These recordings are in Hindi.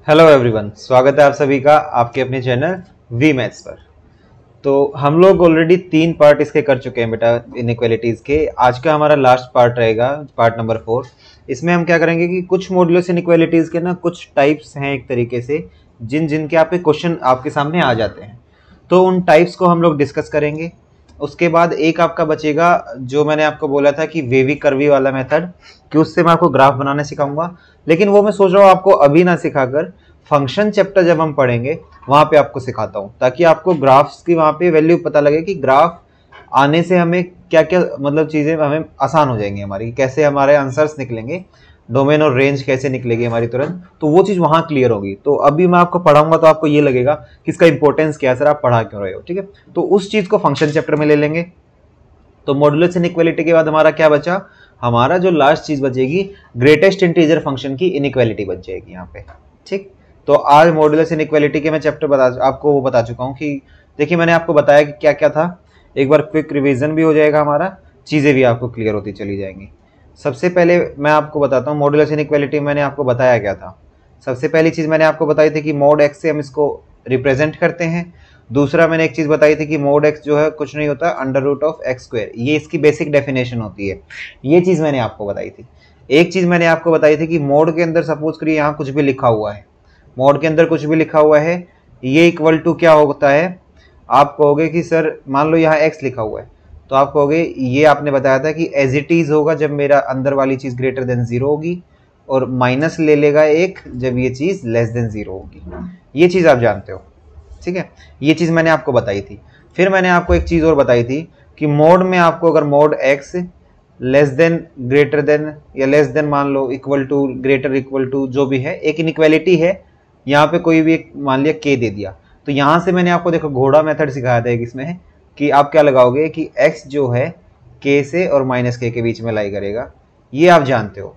हेलो एवरीवन, स्वागत है आप सभी का आपके अपने चैनल वी मैथ्स पर। तो हम लोग ऑलरेडी 3 पार्ट इसके कर चुके हैं बेटा, इनइक्वालिटीज के। आज का हमारा लास्ट पार्ट रहेगा, पार्ट नंबर 4। इसमें हम क्या करेंगे कि कुछ मॉडुलस इनइक्वालिटीज के ना कुछ टाइप्स हैं एक तरीके से, जिनके आपके क्वेश्चन आपके सामने आ जाते हैं, तो उन टाइप्स को हम लोग डिस्कस करेंगे। उसके बाद एक आपका बचेगा जो मैंने आपको बोला था कि वेवी कर्वी वाला मेथड, कि उससे मैं आपको ग्राफ बनाने सिखाऊंगा। लेकिन वो मैं सोच रहा हूँ आपको अभी ना सिखाकर फंक्शन चैप्टर जब हम पढ़ेंगे वहां पे आपको सिखाता हूँ, ताकि आपको ग्राफ्स की वहां पे वैल्यू पता लगे कि ग्राफ आने से हमें क्या क्या मतलब चीजें हमें आसान हो जाएंगी हमारी, कैसे हमारे आंसर्स निकलेंगे, डोमेन और रेंज कैसे निकलेगी हमारी तुरंत, तो वो चीज वहां क्लियर होगी। तो अभी मैं आपको पढ़ाऊंगा तो आपको ये लगेगा कि इसका इंपॉर्टेंस क्या है, सर आप पढ़ा क्यों रहे हो, ठीक है। तो उस चीज को फंक्शन चैप्टर में ले लेंगे। तो मॉडुलस इनइक्वालिटी के बाद हमारा क्या बचा, हमारा जो लास्ट चीज बचेगी ग्रेटेस्ट इंटीजर फंक्शन की इनइक्वालिटी बच जाएगी यहाँ पे, ठीक। तो आज मॉडुलस इनइक्वालिटी के मैं चैप्टर आपको वो बता चुका हूँ कि देखिए मैंने आपको बताया कि क्या क्या था। एक बार क्विक रिवीजन भी हो जाएगा हमारा, चीजें भी आपको क्लियर होती चली जाएंगी। सबसे पहले मैं आपको बताता हूँ मॉडुलस इनइक्वालिटी मैंने आपको बताया क्या था। सबसे पहली चीज मैंने आपको बताई थी कि मोड एक्स से हम इसको रिप्रेजेंट करते हैं। दूसरा मैंने एक चीज बताई थी कि मोड एक्स जो है कुछ नहीं होता under root of x square, ये इसकी बेसिक डेफिनेशन होती है। ये चीज मैंने आपको बताई थी। एक चीज मैंने आपको बताई थी कि मोड के अंदर सपोज करिए यहाँ कुछ भी लिखा हुआ है, मोड के अंदर कुछ भी लिखा हुआ है, ये इक्वल टू क्या होता है। आप कहोगे कि सर मान लो यहाँ एक्स लिखा हुआ है, तो आप कहोगे ये आपने बताया था कि एज इट इज होगा जब मेरा अंदर वाली चीज ग्रेटर देन 0 होगी, और माइनस ले लेगा 1 जब ये चीज लेस देन 0 होगी। ये चीज आप जानते हो, ठीक है। ये चीज मैंने आपको बताई थी। फिर मैंने आपको एक चीज और बताई थी कि मोड में आपको अगर mod x less than greater than या लेस देन मान लो equal to greater equal to जो भी है, एक इनइक्वालिटी है, यहाँ पे कोई भी एक मान लिया के दे दिया, तो यहाँ से मैंने आपको देखो घोड़ा मेथड सिखाया था एक इसमें, कि आप क्या लगाओगे कि x जो है k से और माइनस के बीच में लाई करेगा। ये आप जानते हो,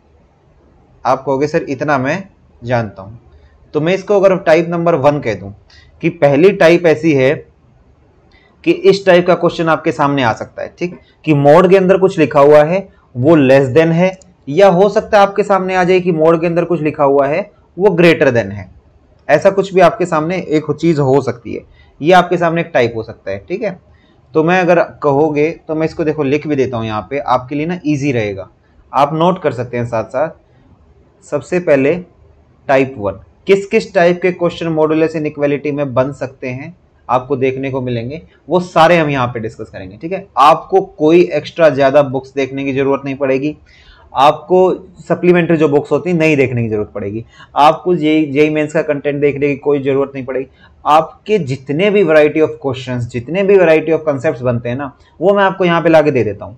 आप कहोगे सर इतना मैं जानता हूं। तो मैं इसको अगर टाइप नंबर 1 कह दूं कि पहली टाइप ऐसी है कि इस टाइप का क्वेश्चन आपके सामने आ सकता है, ठीक, कि मोड के अंदर कुछ लिखा हुआ है वो लेस देन है, या हो सकता है आपके सामने आ जाए कि मोड के अंदर कुछ लिखा हुआ है वो ग्रेटर देन है। ऐसा कुछ भी आपके सामने एक चीज हो सकती है, ये आपके सामने एक टाइप हो सकता है, ठीक है। तो मैं अगर कहोगे तो मैं इसको देखो लिख भी देता हूं यहाँ पे आपके लिए ना, इजी रहेगा, आप नोट कर सकते हैं साथ साथ। सबसे पहले टाइप 1, किस किस टाइप के क्वेश्चन मॉडुलस इनइक्वालिटी में बन सकते हैं आपको देखने को मिलेंगे, वो सारे हम यहाँ पे डिस्कस करेंगे, ठीक है। आपको कोई एक्स्ट्रा ज्यादा बुक्स देखने की जरूरत नहीं पड़ेगी, आपको सप्लीमेंट्री जो बुक्स होती है नहीं देखने की जरूरत पड़ेगी, आपको जेई मेंस का कंटेंट देखने की कोई जरूरत नहीं पड़ेगी। आपके जितने भी वैरायटी ऑफ क्वेश्चंस, जितने भी वैरायटी ऑफ कंसेप्ट्स बनते हैं ना, वो मैं आपको यहाँ पे लाके दे देता हूँ,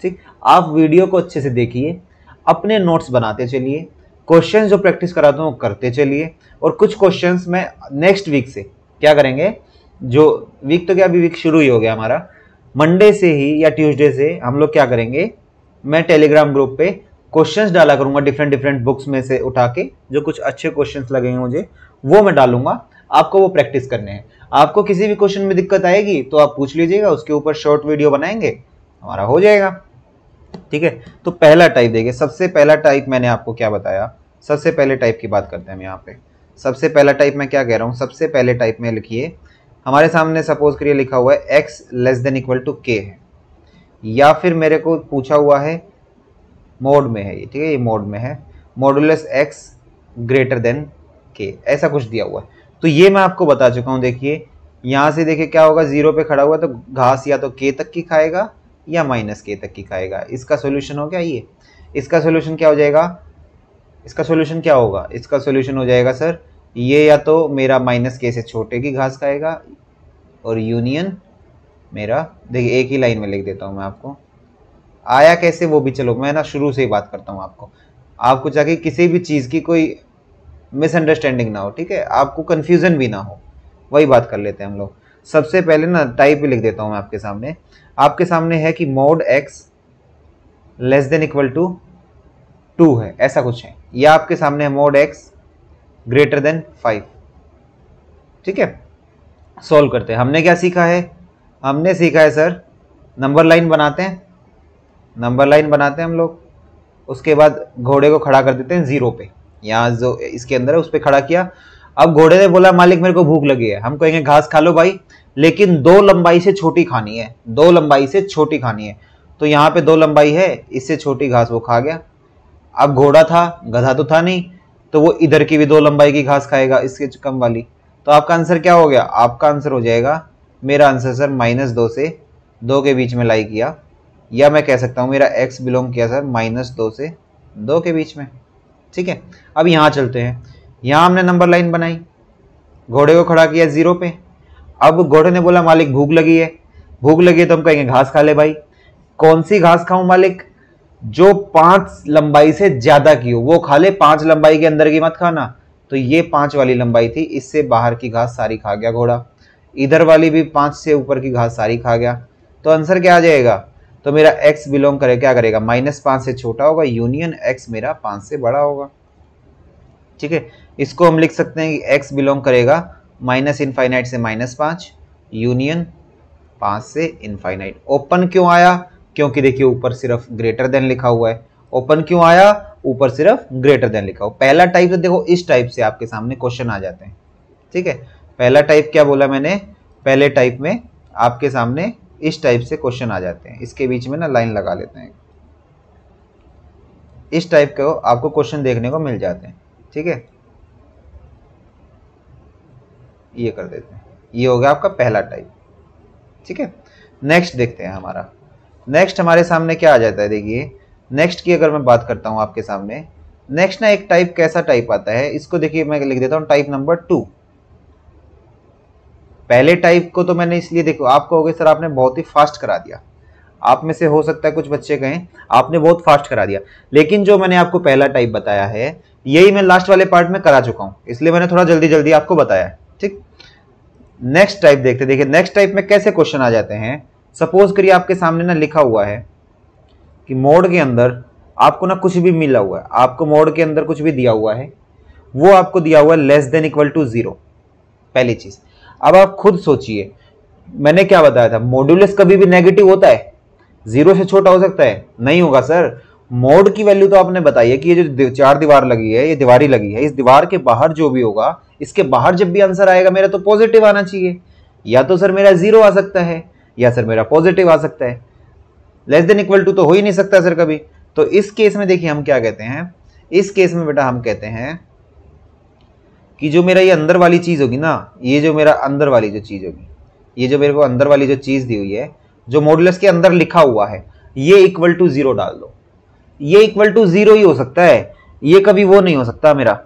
ठीक। आप वीडियो को अच्छे से देखिए, अपने नोट्स बनाते चलिए, क्वेश्चंस जो प्रैक्टिस कराता हूँ करते चलिए, और कुछ क्वेश्चंस मैं नेक्स्ट वीक से क्या करेंगे, जो वीक तो क्या अभी वीक शुरू ही हो गया हमारा, मंडे से ही या ट्यूसडे से हम लोग क्या करेंगे, मैं टेलीग्राम ग्रुप पे क्वेश्चंस डाला करूंगा डिफरेंट डिफरेंट बुक्स में से उठा के, जो कुछ अच्छे क्वेश्चंस लगेंगे मुझे वो मैं डालूंगा, आपको वो प्रैक्टिस करने हैं। आपको किसी भी क्वेश्चन में दिक्कत आएगी तो आप पूछ लीजिएगा, उसके ऊपर शॉर्ट वीडियो बनाएंगे, हमारा हो जाएगा, ठीक है। तो पहला टाइप देखिए, सबसे पहला टाइप मैंने आपको क्या बताया, सबसे पहले टाइप की बात करते हैं हम यहाँ पे। सबसे पहला टाइप मैं क्या कह रहा हूँ, सबसे पहले टाइप में लिखिए, हमारे सामने सपोज करिए लिखा हुआ है x less than equal to k है, या फिर मेरे को पूछा हुआ है मोड में है ये, ठीक है, ये मोड में है, modulus x greater then k, ऐसा कुछ दिया हुआ है। तो ये मैं आपको बता चुका हूँ। देखिए यहाँ से देखिए क्या होगा, 0 पे खड़ा हुआ तो घास या तो k तक की खाएगा या माइनस k तक की खाएगा। इसका सोल्यूशन हो गया ये, इसका सोल्यूशन क्या हो जाएगा, इसका सोल्यूशन क्या होगा, इसका सोल्यूशन हो जाएगा सर ये या तो मेरा माइनस k से छोटे की घास खाएगा, और यूनियन मेरा, देखिए एक ही लाइन में लिख देता हूँ मैं आपको, आया कैसे वो भी चलो मैं ना शुरू से ही बात करता हूँ आपको जाके किसी भी चीज़ की कोई मिसअंडरस्टैंडिंग ना हो, ठीक है, आपको कन्फ्यूजन भी ना हो, वही बात कर लेते हैं हम लोग। सबसे पहले ना टाइप भी लिख देता हूँ मैं आपके सामने है कि mod x less than equal to 2 है, ऐसा कुछ है, या आपके सामने है मोड एक्स ग्रेटर देन 5, ठीक है। सॉल्व करते हैं। हमने क्या सीखा है, हमने सीखा है सर नंबर लाइन बनाते हैं, नंबर लाइन बनाते हैं हम लोग, उसके बाद घोड़े को खड़ा कर देते हैं 0 पे, यहाँ जो इसके अंदर है उस पर खड़ा किया। अब घोड़े ने बोला मालिक मेरे को भूख लगी है, हम कहेंगे घास खा लो भाई, लेकिन 2 लंबाई से छोटी खानी है, 2 लंबाई से छोटी खानी है। तो यहाँ पे 2 लंबाई है, इससे छोटी घास वो खा गया। अब घोड़ा था, गधा तो था नहीं, तो वो इधर की भी 2 लंबाई की घास खाएगा, इसके कम वाली। तो आपका आंसर क्या हो गया? आपका आंसर हो जाएगा, मेरा आंसर सर -2 से 2 के बीच में लाई किया, या मैं कह सकता हूँ मेरा x बिलोंग किया सर -2 से 2 के बीच में। ठीक है, अब यहाँ चलते हैं। यहाँ हमने नंबर लाइन बनाई, घोड़े को खड़ा किया 0 पे। अब घोड़े ने बोला मालिक भूख लगी है, भूख लगी है तो हम कहेंगे घास खा ले भाई। कौन सी घास खाऊं मालिक? जो 5 लंबाई से ज्यादा की हो वो खा ले, 5 लंबाई के अंदर की मत खाना। तो ये 5 वाली लंबाई थी, इससे बाहर की घास सारी खा गया घोड़ा। इधर वाली भी 5 से ऊपर की घास सारी खा गया। तो आंसर क्या आ जाएगा? तो मेरा x बिलोंग करे क्या करेगा? -5 से छोटा होगा, यूनियन x मेरा 5 से बड़ा होगा। ठीक है, इसको हम लिख सकते हैं कि x बिलोंग करेगा -∞ से -5 यूनियन 5 से इनफाइनाइट। ओपन क्यों आया? क्योंकि देखिए ऊपर सिर्फ ग्रेटर देन लिखा हुआ है। ओपन क्यों आया? ऊपर सिर्फ ग्रेटर देन लिखा हुआ। पहला टाइप तो देखो इस टाइप से आपके सामने क्वेश्चन आ जाते हैं। ठीक है, पहला टाइप क्या बोला मैंने? पहले टाइप में आपके सामने इस टाइप से क्वेश्चन आ जाते हैं। इसके बीच में ना लाइन लगा लेते हैं, इस टाइप के आपको क्वेश्चन देखने को मिल जाते हैं। ठीक है, ये कर देते हैं, ये हो गया आपका पहला टाइप। ठीक है, नेक्स्ट देखते हैं हमारा। नेक्स्ट हमारे सामने क्या आ जाता है? देखिए नेक्स्ट की अगर मैं बात करता हूं आपके सामने, नेक्स्ट ना एक टाइप कैसा टाइप आता है, इसको देखिए मैं लिख देता हूं टाइप नंबर 2। पहले टाइप को तो मैंने इसलिए, देखो आप कहोगे सर आपने बहुत ही फास्ट करा दिया, आप में से हो सकता है कुछ बच्चे कहें आपने बहुत फास्ट करा दिया, लेकिन जो मैंने आपको पहला टाइप बताया है यही मैं लास्ट वाले पार्ट में करा चुका हूं, इसलिए मैंने थोड़ा जल्दी जल्दी आपको बताया है। ठीक, नेक्स्ट टाइप देखते। देखिए नेक्स्ट टाइप में कैसे क्वेश्चन आ जाते हैं। सपोज करिए आपके सामने ना लिखा हुआ है कि मोड के अंदर आपको ना कुछ भी मिला हुआ है, आपको मोड के अंदर कुछ भी दिया हुआ है, वो आपको दिया हुआ है <= 0। पहली चीज, अब आप खुद सोचिए, मैंने क्या बताया था? मॉड्यूलस कभी भी नेगेटिव होता है? 0 से छोटा हो सकता है? नहीं होगा सर। मोड की वैल्यू तो आपने बताई है कि ये जो 4 दीवार लगी है, ये दीवारी लगी है, इस दीवार के बाहर जो भी होगा, इसके बाहर जब भी आंसर आएगा मेरा तो पॉजिटिव आना चाहिए। या तो सर मेरा 0 आ सकता है, या सर मेरा पॉजिटिव आ सकता है। <= तो हो ही नहीं सकता सर कभी। तो इस केस में देखिए हम क्या कहते हैं, इस केस में बेटा हम कहते हैं कि जो मेरा ये अंदर वाली चीज होगी ना, ये जो मेरा अंदर वाली जो चीज होगी, ये जो मेरे को अंदर वाली जो चीज दी हुई है, जो मॉड्यूलस के अंदर लिखा हुआ है, ये =0 डाल दो। ये =0 ही हो सकता है, ये कभी वो नहीं हो सकता मेरा,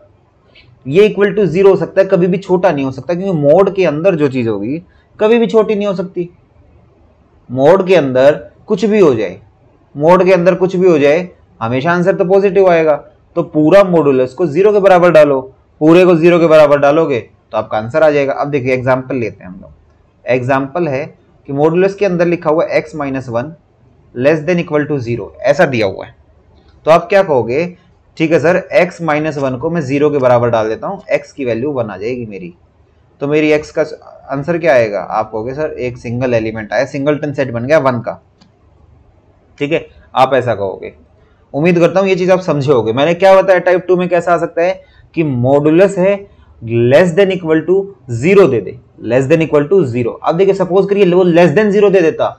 ये =0 हो सकता है, कभी भी छोटा नहीं हो सकता, क्योंकि मोड के अंदर जो चीज होगी कभी भी छोटी नहीं हो सकती। मोड के अंदर कुछ भी हो जाए, मोड के अंदर कुछ भी हो जाए, हमेशा आंसर तो पॉजिटिव आएगा। तो पूरा मॉड्यूलस को 0 के बराबर डालो, पूरे को 0 के बराबर डालोगे तो आपका आंसर आ जाएगा। अब देखिए एग्जाम्पल लेते हैं हम लोग। एग्जाम्पल है कि मॉड्यूलस के अंदर लिखा हुआ x - 1 <= 0 ऐसा दिया हुआ है। तो आप क्या कहोगे? ठीक है सर, x - 1 को मैं 0 के बराबर डाल देता हूँ, x की वैल्यू 1 आ जाएगी मेरी। तो मेरी x का आंसर क्या आएगा? आप कहोगे सर एक सिंगल एलिमेंट आया, सिंगलटन सेट बन गया 1 का। ठीक है, आप ऐसा कहोगे। उम्मीद करता हूं ये चीज आप समझे होगे। मैंने क्या बताया टाइप 2 में कैसा आ सकता है कि मॉड्यूलस है <= 0 दे दे, <= 0। अब देखिए सपोज करिए वो <0 दे देता,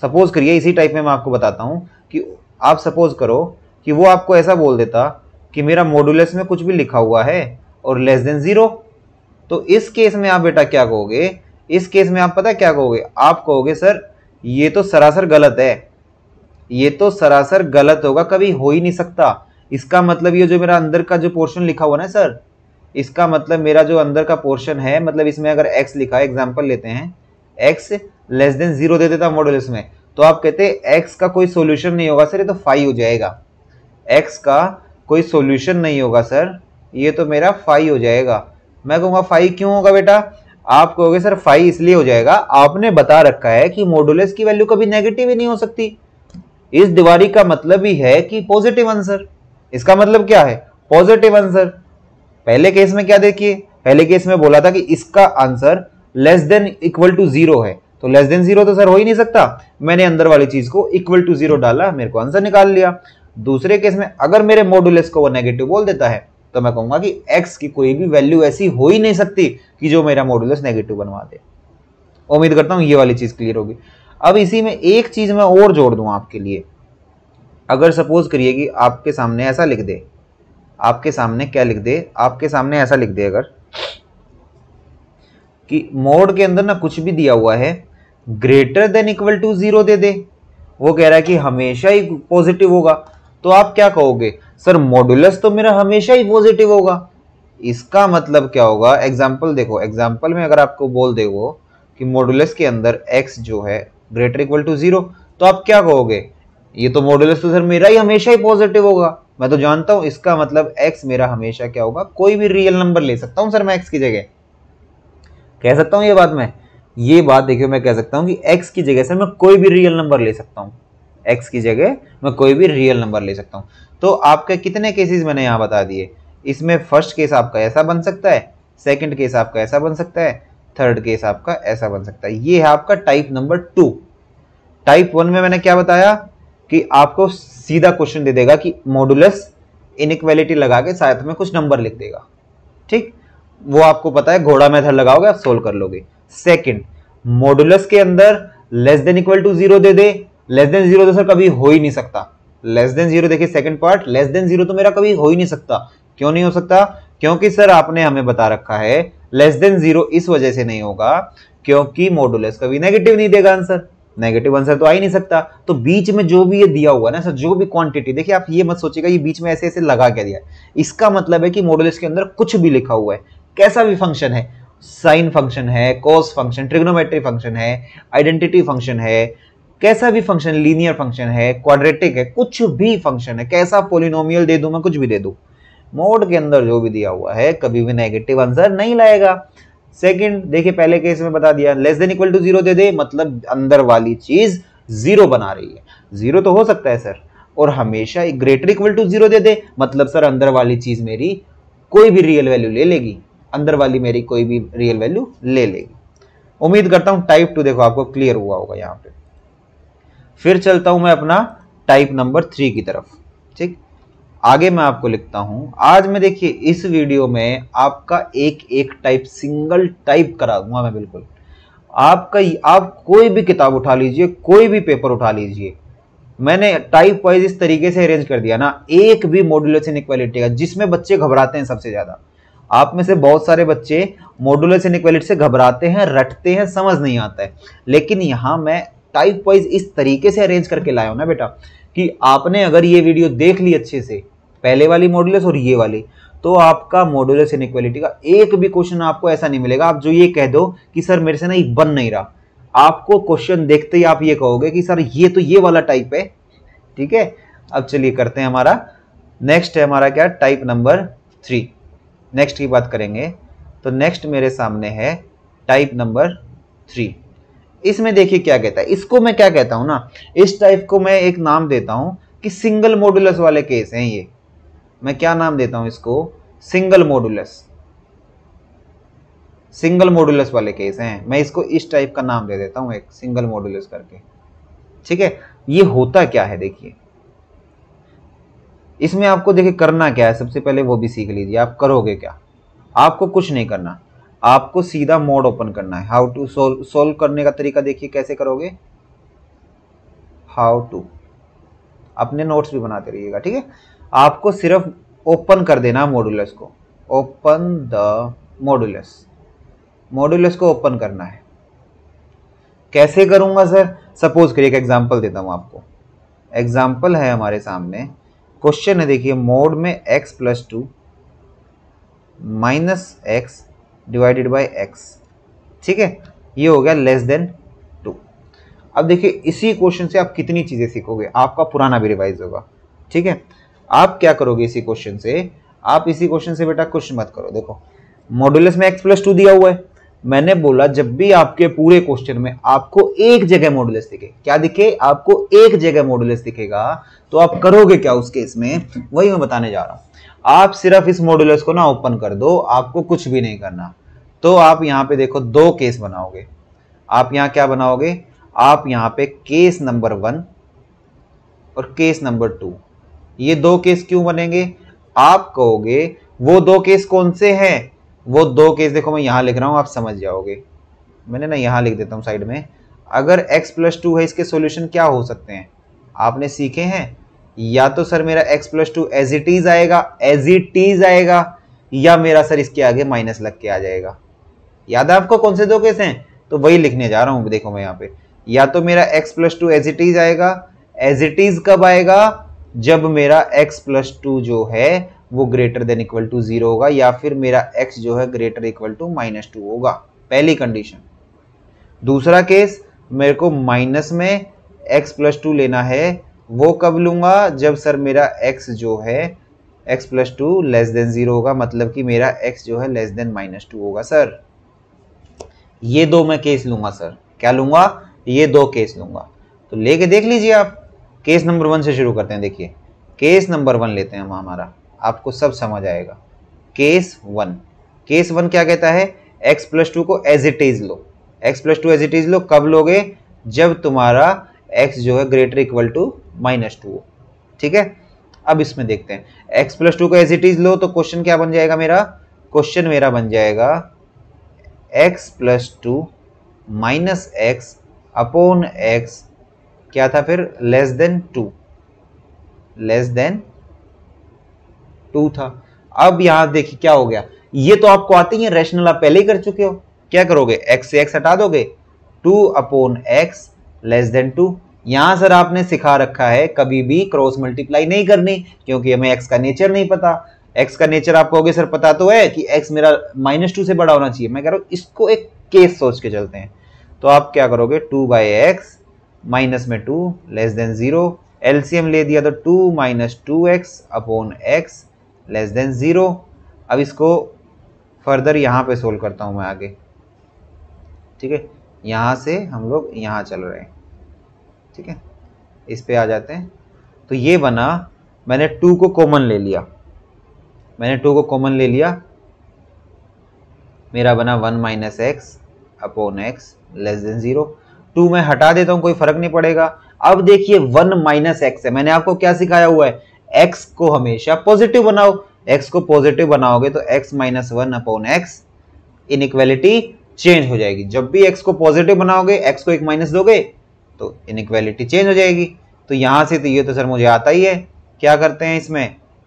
सपोज करिए इसी टाइप में मैं आपको बताता हूं कि आप सपोज करो कि वो आपको ऐसा बोल देता कि मेरा मॉड्यूलस में कुछ भी लिखा हुआ है और <0। तो इस केस में आप बेटा क्या कहोगे? इस केस में आप पता क्या कहोगे? आप कहोगे सर ये तो सरासर गलत है, ये तो सरासर गलत होगा, कभी हो ही नहीं सकता। इसका मतलब ये जो मेरा अंदर का जो पोर्शन लिखा हुआ ना सर, इसका मतलब मेरा जो अंदर का पोर्शन है, मतलब इसमें अगर x लिखा है, एग्जांपल लेते हैं, x <0 दे देता मॉड्यूलस में, तो आप कहते हैं x का कोई सॉल्यूशन नहीं होगा सर, ये तो फाई हो जाएगा। x का कोई सॉल्यूशन नहीं होगा सर, ये तो मेरा फाई हो जाएगा। मैं कहूँगा फाई क्यों होगा बेटा? आप कहोगे सर फाई इसलिए हो जाएगा, आपने बता रखा है कि मॉड्यूलस की वैल्यू कभी नेगेटिव ही नहीं हो सकती। इस दीवारी का मतलब ही है कि पॉजिटिव आंसर, इसका मतलब क्या है? Positive answer. पहले केस में क्या देखिए, पहले केस में बोला था कि इसका आंसर <0 है, तो <0 तो सर हो ही नहीं सकता। मैंने अंदर वाली चीज को =0 डाला, मेरे को आंसर निकाल लिया। दूसरे केस में अगर मेरे मॉडुलस को वो नेगेटिव बोल देता है तो मैं कहूंगा कि x की कोई भी वैल्यू ऐसी हो ही नहीं सकती कि जो मेरा मॉडुलस नेगेटिव बनवा दे। उम्मीद करता हूं ये वाली चीज क्लियर होगी। अब इसी में एक चीज मैं और जोड़ दूं आपके लिए। अगर सपोज करिए कि आपके सामने ऐसा लिख दे, आपके सामने क्या लिख दे, आपके सामने ऐसा लिख दे अगर कि मोड के अंदर ना कुछ भी दिया हुआ है ग्रेटर देन इक्वल टू 0 दे दे, वो कह रहा है कि हमेशा ही पॉजिटिव होगा, तो आप क्या कहोगे, सर मॉडुलस तो मेरा हमेशा ही पॉजिटिव होगा। इसका मतलब क्या होगा, एग्जांपल देखो, एग्जांपल में अगर आपको बोल दे वो कि मॉडुलस के अंदर x जो है ग्रेटर इक्वल टू 0, तो आप क्या कहोगे, ये तो मॉडुलस तो सर मेरा ही हमेशा ही पॉजिटिव होगा, मैं तो जानता हूं इसका मतलब x मेरा हमेशा क्या होगा, कोई भी रियल नंबर ले सकता हूं सर मैं x की जगह, कह सकता हूं ये बात मैं, ये बात देखिए मैं कह सकता हूं कि x की जगह से मैं कोई भी रियल नंबर ले सकता हूं, x की जगह मैं कोई भी रियल नंबर ले सकता हूं। तो आपके कितने केसेस मैंने यहां बता दिए, इसमें फर्स्ट केस आपका ऐसा बन सकता है, सेकंड केस आपका ऐसा बन सकता है, थर्ड केस आपका ऐसा बन सकता है। ये है आपका टाइप नंबर 2। टाइप 1 में मैंने क्या बताया कि आपको सीधा क्वेश्चन दे देगा कि मॉडुलस इनइक्वालिटी लगा के साथ में कुछ नंबर लिख देगा, ठीक, वो आपको पता है, घोड़ा मेथड लगाओगे आप सोल्व कर लोगे। सेकंड, मॉडुलस के अंदर लेस देन इक्वल टू 0 दे दे, लेस देन 0 तो सर कभी हो ही नहीं सकता, लेस देन 0 देखिए सेकंड पार्ट, लेस देन 0 तो मेरा कभी हो ही नहीं सकता। क्यों नहीं हो सकता, क्योंकि सर आपने हमें बता रखा है लेस देन 0 इस वजह से नहीं होगा क्योंकि मॉडुलस कभी नेगेटिव नहीं देगा आंसर, नेगेटिव आंसर तो आ ही नहीं सकता। तो बीच में जो भी ये दिया हुआ है ना सर, जो भी क्वांटिटी, देखिए आप ये मत सोचिएगा ये बीच में ऐसे ऐसे लगा क्या दिया है, इसका मतलब है कि मॉडुलस के अंदर कुछ भी लिखा हुआ है, कैसा भी फंक्शन है, साइन फंक्शन है, कॉस फंक्शन, ट्रिग्नोमेट्री फंक्शन है, आइडेंटिटी फंक्शन है, कैसा भी फंक्शन, लीनियर फंक्शन है, क्वाड्रेटिक है, कुछ भी फंक्शन है, कैसा पॉलिनोमियल दे दूं मैं, कुछ भी दे दूं, मोड के अंदर जो भी दिया हुआ है कभी भी नेगेटिव आंसर नहीं लाएगा। सेकंड देखिए, पहले केस में बता दिया लेस देन इक्वल टू 0 दे दे, मतलब अंदर वाली चीज 0 बना रही है, 0 तो हो सकता है सर, और हमेशा ग्रेटर इक्वल टू 0 दे दे, मतलब सर अंदर वाली चीज मेरी कोई भी रियल वैल्यू ले लेगी, अंदर वाली मेरी कोई भी रियल वैल्यू ले लेगी। उम्मीद करता हूं टाइप 2 देखो आपको क्लियर हुआ होगा यहां पे। फिर चलता हूं मैं अपना टाइप नंबर 3 की तरफ, ठीक, आगे मैं आपको लिखता हूं, आज मैं देखिए इस वीडियो में आपका एक एक टाइप सिंगल टाइप करा दूंगा मैं, बिल्कुल आपका, आप कोई भी किताब उठा लीजिए, कोई भी पेपर उठा लीजिए, मैंने टाइप वाइज इस तरीके से अरेंज कर दिया ना, एक भी मॉडुलस इनइक्वालिटी का जिसमें बच्चे घबराते हैं सबसे ज्यादा, आप में से बहुत सारे बच्चे मॉडुलस इनइक्वालिटी से घबराते हैं, रटते हैं, समझ नहीं आता है, लेकिन यहां मैं टाइप वाइज इस तरीके से अरेंज करके लाया हूं ना बेटा कि आपने अगर ये वीडियो देख ली अच्छे से, पहले वाली मॉडुलस और ये वाली, तो आपका मॉडुलस इनइक्वालिटी का एक भी क्वेश्चन आपको ऐसा नहीं मिलेगा आप जो ये कह दो कि सर मेरे से ना ये बन नहीं रहा, आपको क्वेश्चन देखते ही आप ये कहोगे कि सर ये तो ये वाला टाइप है, ठीक है। अब चलिए करते हैं, हमारा नेक्स्ट है हमारा क्या, टाइप नंबर 3, नेक्स्ट की बात करेंगे। तो नेक्स्ट मेरे सामने है टाइप नंबर 3। इसमें देखिए क्या कहता है, इसको मैं क्या कहता हूं ना, इस टाइप को मैं एक नाम देता हूं कि सिंगल मॉडुलस वाले केस हैं ये, मैं क्या नाम देता हूं इसको, सिंगल मॉडुलस, सिंगल मॉडुलस वाले केस हैं, मैं इसको इस टाइप का नाम दे देता हूं एक सिंगल मॉडुलस करके, ठीक है। ये होता क्या है देखिए, इसमें आपको देखिए करना क्या है, सबसे पहले वो भी सीख लीजिए, आप करोगे क्या, आपको कुछ नहीं करना, आपको सीधा मोड ओपन करना है। हाउ टू सोल्व करने का तरीका देखिए कैसे करोगे, हाउ टू, अपने नोट्स भी बनाते रहिएगा, ठीक है। आपको सिर्फ ओपन कर देना मॉडुलस को, ओपन द मॉडुलस, मॉडुलस को ओपन करना है। कैसे करूंगा सर, सपोज करिए एक एग्जांपल देता हूं आपको, एग्जांपल है हमारे सामने, क्वेश्चन है देखिए, मोड में x+2 minus x divided by x, ठीक है, ये हो गया लेस देन 2। अब देखिए इसी क्वेश्चन से आप कितनी चीजें सीखोगे, आपका पुराना भी रिवाइज होगा, ठीक है। आप क्या करोगे इसी क्वेश्चन से, आप इसी क्वेश्चन से बेटा कुछ मत करो, देखो मॉडुलस में x+2 दिया हुआ है, मैंने बोला जब भी आपके पूरे क्वेश्चन में आपको एक जगह मॉडुलस दिखे, क्या दिखे, आपको एक जगह मॉडुलस दिखेगा, तो आप करोगे क्या उस केस में, वही मैं बताने जा रहा हूं। आप सिर्फ इस मॉडुलस को ना ओपन कर दो, आपको कुछ भी नहीं करना। तो आप यहां पे देखो दो केस बनाओगे, आप यहां क्या बनाओगे, आप यहां पे केस नंबर 1 और केस नंबर 2, ये दो केस क्यों बनेंगे? आप कहोगे वो दो केस कौन से हैं? वो दो केस देखो मैं यहां लिख रहा हूं, आप समझ जाओगे। मैंने ना यहां लिख देता हूं साइड में। अगर x+2 है, इसके सॉल्यूशन क्या हो सकते हैं आपने सीखे हैं? या तो सर मेरा x+2 एज इट इज आएगा, या मेरा सर इसके आगे माइनस लग के आ जाएगा। याद है आपको कौन से दो केस हैं? तो वही लिखने जा रहा हूं। देखो मैं यहाँ पे, या तो मेरा x+2 एज इट इज आएगा। एज इट इज कब आएगा? जब मेरा x+2 जो है वो ग्रेटर देन इक्वल टू 0 होगा, या फिर मेरा x जो है ग्रेटर इक्वल टू -2 होगा, पहली कंडीशन। दूसरा केस, मेरे को माइनस में x+2 लेना है, वो कब लूंगा? जब सर मेरा x जो है x+2 लेस देन 0 होगा, मतलब कि मेरा x जो है लेस देन -2 होगा सर। ये दो मैं केस लूंगा सर। क्या लूंगा? ये दो केस लूंगा। तो लेके देख लीजिए आप। केस नंबर 1 से शुरू करते हैं। देखिए केस नंबर 1 लेते हैं हम हमारा, आपको सब समझ आएगा। केस 1 क्या कहता है? x+2 को एज इट इज लो। x+2 एज इट इज लो, कब लोगे? जब तुम्हारा x जो है ग्रेटर इक्वल टू -2 हो। ठीक है, अब इसमें देखते हैं। x+2 को एज इट इज लो तो क्वेश्चन क्या बन जाएगा मेरा? क्वेश्चन मेरा बन जाएगा x+2 minus x upon x, क्या था फिर? लेस देन 2 था। अब यहां देखिए क्या हो गया। ये तो आपको आती है रैशनल, आप पहले ही कर चुके हो। क्या करोगे? x से x हटा दोगे, 2 अपॉन x लेस देन 2। यहां सर आपने सिखा रखा है कभी भी क्रॉस मल्टीप्लाई नहीं करनी, क्योंकि हमें x का नेचर नहीं पता। x का नेचर आप कहोगे सर पता तो है कि x मेरा -2 से बड़ा होना चाहिए। मैं कह रहा हूं इसको एक केस सोच के चलते हैं। तो आप क्या करोगे? 2/x माइनस में 2 लेस देन 0, एलसीएम ले दिया तो 2 minus 2x upon x less than 0। अब इसको फर्दर यहां पे सोल्व करता हूं मैं आगे। ठीक है, यहां से हम लोग यहां चल रहे हैं। ठीक है, इस पे आ जाते हैं। तो ये बना, मैंने 2 को कॉमन ले लिया, मेरा बना 1 minus x upon x less than 0। 2 मैं हटा देता हूं, कोई फर्क नहीं पड़ेगा। अब देखिए 1 माइनस एक्स है, मैंने आपको क्या सिखाया हुआ है? x को हमेशा पॉजिटिव बनाओ। x को पॉजिटिव बनाओगे तो x minus 1 upon x, inequality change हो जाएगी। जब भी x को पॉजिटिव बनाओगे, x को एक माइनस दोगे तो इनइक्वालिटी चेंज हो जाएगी। तो यहां से तो ये तो सर मुझे आता ही है। क्या करते हैं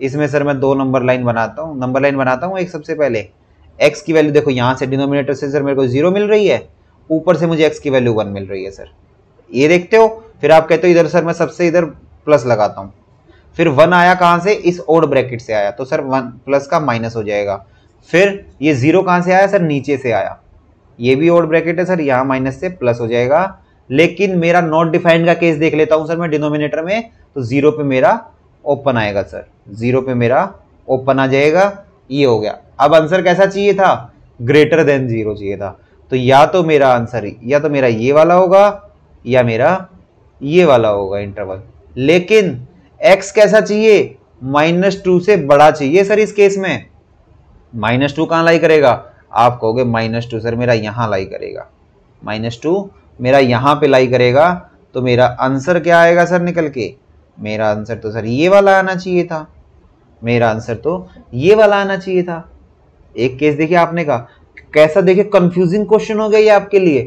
इसमें सर मैं 2 नंबर लाइन बनाता हूं। एक सबसे पहले x की वैल्यू देखो, यहां से डिनोमिनेटर से सर मेरे को 0 मिल रही है, ऊपर से मुझे x की वैल्यू 1 मिल रही है सर। ये देखते हो। फिर आप कहते हो इधर सर मैं सबसे इधर प्लस लगाता हूं। फिर 1 आया कहां से? इस ओड ब्रैकेट से आया, तो सर 1 प्लस का माइनस हो जाएगा। फिर ये 0 कहां से आया? सर नीचे से आया। ये भी ओड ब्रैकेट है सर, यहां माइनस से प्लस हो जाएगा। लेकिन मेरा नॉट डिफाइंड का केस देख लेता हूं सर मैं डिनोमिनेटर में, तो 0 पे मेरा ओपन आएगा सर, 0 पे मेरा ओपन आ जाएगा। ये हो गया। अब आंसर कैसा चाहिए था? ग्रेटर देन 0 चाहिए था। तो या तो मेरा आंसर या तो मेरा ये वाला होगा या मेरा ये वाला होगा इंटरवल। लेकिन x कैसा चाहिए? -2 से बड़ा चाहिए सर। इस केस में -2 कहां लाई करेगा? आप कहोगे -2 सर मेरा यहां लाई करेगा, -2 मेरा यहां पे लाई करेगा। तो मेरा आंसर क्या आएगा सर निकल के? मेरा आंसर तो सर ये वाला आना चाहिए था। एक केस देखिए आपने का कैसा, देखिए कंफ्यूजिंग क्वेश्चन हो गया ये आपके लिए।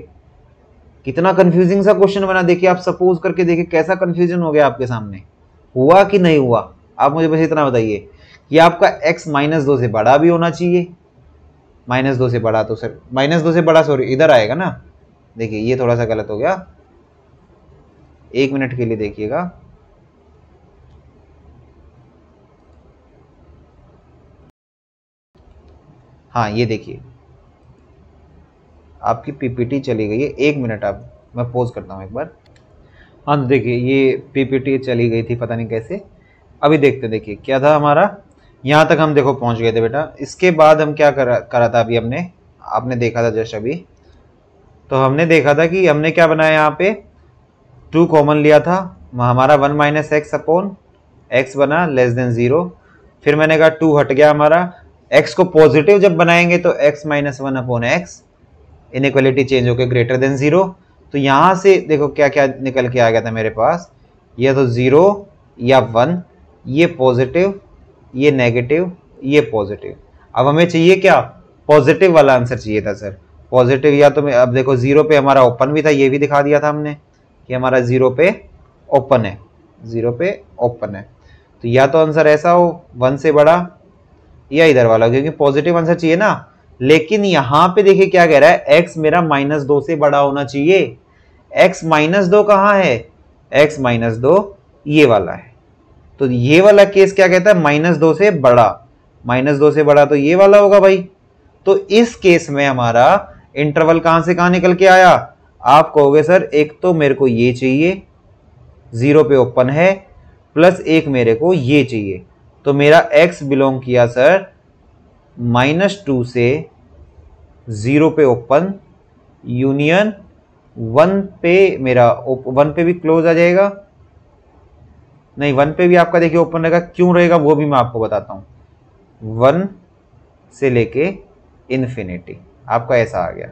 कितना कंफ्यूजिंग सा क्वेश्चन बना, देखिए आप सपोज करके देखिए कैसा कंफ्यूजन हो गया आपके सामने। हुआ कि नहीं हुआ? आप मुझे बस इतना बताइए कि आपका x -2 से बड़ा भी होना चाहिए। -2 से बड़ा तो सर -2 से बड़ा सॉरी इधर आएगा ना। देखिए ये थोड़ा सा गलत हो गया, 1 मिनट के लिए देखिएगा। हाँ ये देखिए आपकी पीपीटी चली गई है। 1 मिनट आप, मैं पॉज करता हूँ एक बार। हाँ तो देखिए ये पीपीटी चली गई थी पता नहीं कैसे। अभी देखते, देखिए क्या था हमारा, यहाँ तक हम देखो पहुँच गए थे बेटा। इसके बाद हम क्या करा था अभी आपने देखा था जस्ट अभी। तो हमने देखा था कि हमने क्या बनाया, यहाँ पे 2 कॉमन लिया था, हमारा 1 माइनस एक्स अपॉन एक्स बना लेस देन 0। फिर मैंने कहा 2 हट गया हमारा। x को पॉजिटिव जब बनाएंगे तो x minus 1 upon x, inequality change होकर ग्रेटर देन 0। तो यहां से देखो क्या क्या निकल के आ गया था मेरे पास, या तो 0 या 1 ये पॉजिटिव, ये नेगेटिव, ये पॉजिटिव। अब हमें चाहिए क्या, पॉजिटिव वाला आंसर चाहिए था सर। पॉजिटिव या तो अब देखो 0 पे हमारा ओपन भी था, ये भी दिखा दिया था हमने कि हमारा 0 पे ओपन है, 0 पे ओपन है। तो या तो आंसर ऐसा हो 1 से बड़ा या इधर वाला, क्योंकि पॉजिटिव आंसर चाहिए ना। लेकिन यहां पे देखिए क्या कह रहा है, x मेरा -2 से बड़ा होना चाहिए। x -2 कहां है, x -2 ये वाला है। तो ये वाला केस क्या कहता है, -2 से बड़ा, -2 से बड़ा तो ये वाला होगा भाई। तो इस केस में हमारा इंटरवल कहां से कहां निकल के आया, आप कहोगे सर एक तो मेरे को ये चाहिए 0 पे ओपन है, प्लस एक मेरे को ये चाहिए। तो मेरा x बिलोंग किया सर -2 से 0 पे ओपन यूनियन 1 पे, मेरा 1 पे भी क्लोज आ जाएगा, नहीं 1 पे भी आपका देखिए ओपन रहेगा। क्यों रहेगा वो भी मैं आपको बताता हूं। 1 से लेके इन्फिनिटी आपका ऐसा आ गया,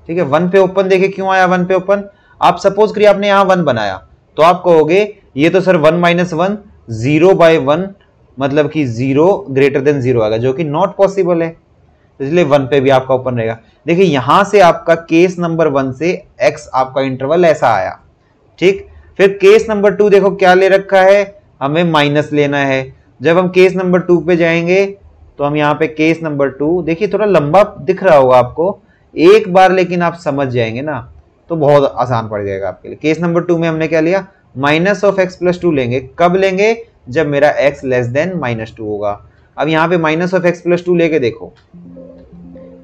ठीक है। 1 पे ओपन देखिए क्यों आया 1 पे ओपन, आप सपोज करिए आपने यहां 1 बनाया तो आप कहोगे ये तो सर 1 - 1 0/1 मतलब कि 0 ग्रेटर देन 0 आएगा, जो कि नॉट पॉसिबल है, इसलिए 1 पे भी आपका ओपन रहेगा। देखिए यहां से आपका केस नंबर 1 से x आपका इंटरवल ऐसा आया, ठीक। फिर केस नंबर 2 देखो क्या ले रखा है, हमें माइनस लेना है। जब हम केस नंबर 2 पे जाएंगे तो हम यहाँ पे केस नंबर 2 देखिए थोड़ा लंबा दिख रहा होगा आपको, एक बार लेकिन आप समझ जाएंगे ना तो बहुत आसान पड़ जाएगा आपके लिए। केस नंबर 2 में हमने क्या लिया, -(x+2) लेंगे। कब लेंगे, जब मेरा x <-2 होगा। अब यहाँ पे -(x+2) लेके देखो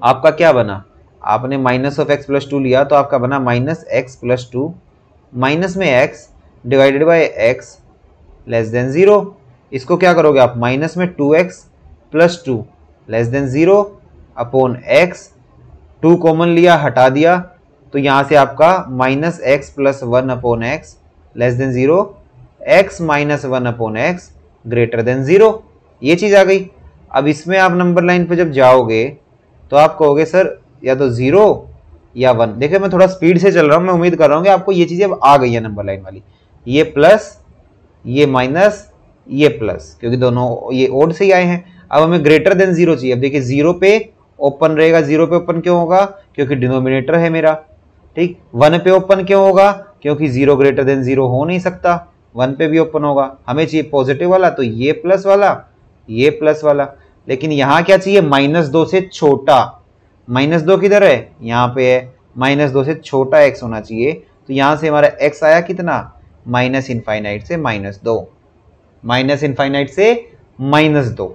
आपका क्या बना, आपने -(x+2) लिया तो आपका बना -(x+2) माइनस में x डिवाइडेड बाय x <0। इसको क्या करोगे आप, माइनस में 2x+2 <0 अपॉन x, 2 कॉमन लिया हटा दिया तो यहां से आपका -x+1 upon x <0, x -1 upon x greater then 0, ये चीज आ गई। अब इसमें आप नंबर लाइन पे जब जाओगे तो आप कहोगे सर या तो 0 या 1। देखिए मैं थोड़ा स्पीड से चल रहा हूं, मैं उम्मीद कर रहा हूं कि आपको ये चीजें अब आ गई है नंबर लाइन वाली, ये प्लस ये माइनस ये प्लस, क्योंकि दोनों ये ओड से ही आए हैं। अब हमें ग्रेटर देन 0 चाहिए। अब देखिए 0 पे ओपन रहेगा, 0 पे ओपन क्यों होगा, क्योंकि डिनोमिनेटर है मेरा, ठीक। 1 पे ओपन क्यों होगा, क्योंकि 0 ग्रेटर देन 0 हो नहीं सकता, 1 पे भी ओपन होगा। हमें चाहिए पॉजिटिव वाला, तो ये प्लस वाला, ये प्लस वाला। लेकिन यहां क्या चाहिए, -2 से छोटा, -2 किधर है, यहाँ पे है, -2 से छोटा x होना चाहिए। तो यहां से हमारा x आया कितना, -∞ से -2, -∞ से -2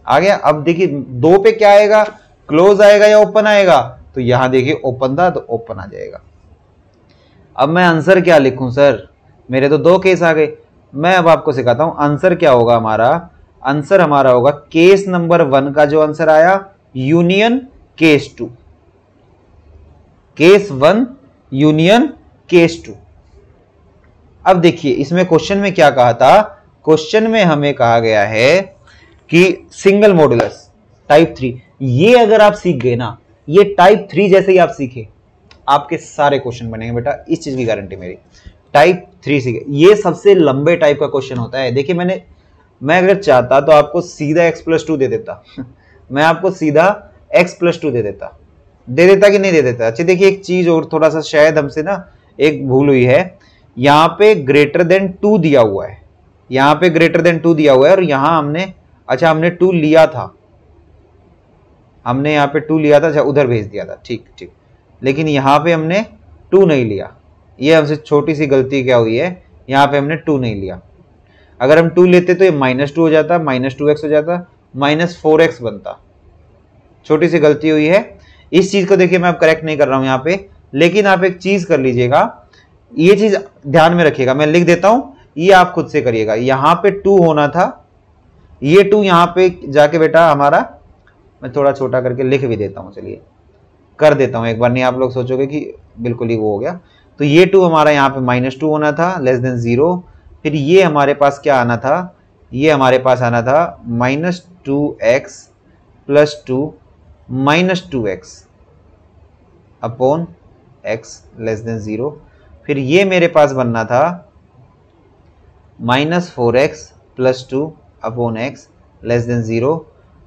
आ गया। अब देखिए 2 पे क्या आएगा, क्लोज आएगा या ओपन आएगा, तो यहां देखिए ओपन था तो ओपन आ जाएगा। अब मैं आंसर क्या लिखूं सर, मेरे तो 2 केस आ गए। मैं अब आपको सिखाता हूं आंसर क्या होगा हमारा। आंसर हमारा होगा केस नंबर 1 का जो आंसर आया union case 2, case 1 union case 2। अब देखिए इसमें क्वेश्चन में क्या कहा था, क्वेश्चन में हमें कहा गया है कि सिंगल मॉडुलस टाइप 3, ये अगर आप सीख गए ना, ये टाइप 3 जैसे ही आप सीखे आपके सारे क्वेश्चन बनेंगे बेटा, इस चीज की गारंटी मेरी। टाइप 3 सीखे, ये सबसे लंबे टाइप का क्वेश्चन होता है। देखिए मैं अगर चाहता तो आपको सीधा x+2 दे देता मैं आपको सीधा x+2 दे देता कि नहीं दे देता। अच्छा देखिए एक चीज और थोड़ा सा शायद हमसे ना एक भूल हुई है, यहाँ पे ग्रेटर देन 2 दिया हुआ है, यहाँ पे ग्रेटर देन 2 दिया हुआ है, और यहाँ हमने अच्छा हमने 2 लिया था, हमने यहाँ पे 2 लिया था, अच्छा उधर भेज दिया था, ठीक ठीक। लेकिन यहाँ पे हमने 2 नहीं लिया, ये हमसे छोटी सी गलती क्या हुई है, यहाँ पे हमने 2 नहीं लिया। अगर हम 2 लेते तो ये -2 हो जाता, -2x हो जाता, -4x बनता। छोटी सी गलती हुई है, इस चीज को देखिए मैं अब करेक्ट नहीं कर रहा हूं यहाँ पे। लेकिन आप एक चीज कर लीजिएगा, ये चीज ध्यान में रखिएगा, मैं लिख देता हूं, ये आप खुद से करिएगा। यहाँ पे 2 होना था, ये 2 यहाँ पे जाके बेटा हमारा, मैं थोड़ा छोटा करके लिख भी देता हूं, चलिए कर देता हूं एक बार, नहीं आप लोग सोचोगे कि बिल्कुल ही वो हो गया। तो ये 2 हमारा यहाँ पे -2 होना था, <0। फिर ये हमारे पास क्या आना था, ये हमारे पास आना था -2x + 2 -2x अपॉन x <0। फिर ये मेरे पास बनना था -4x + 2 upon x less than 0,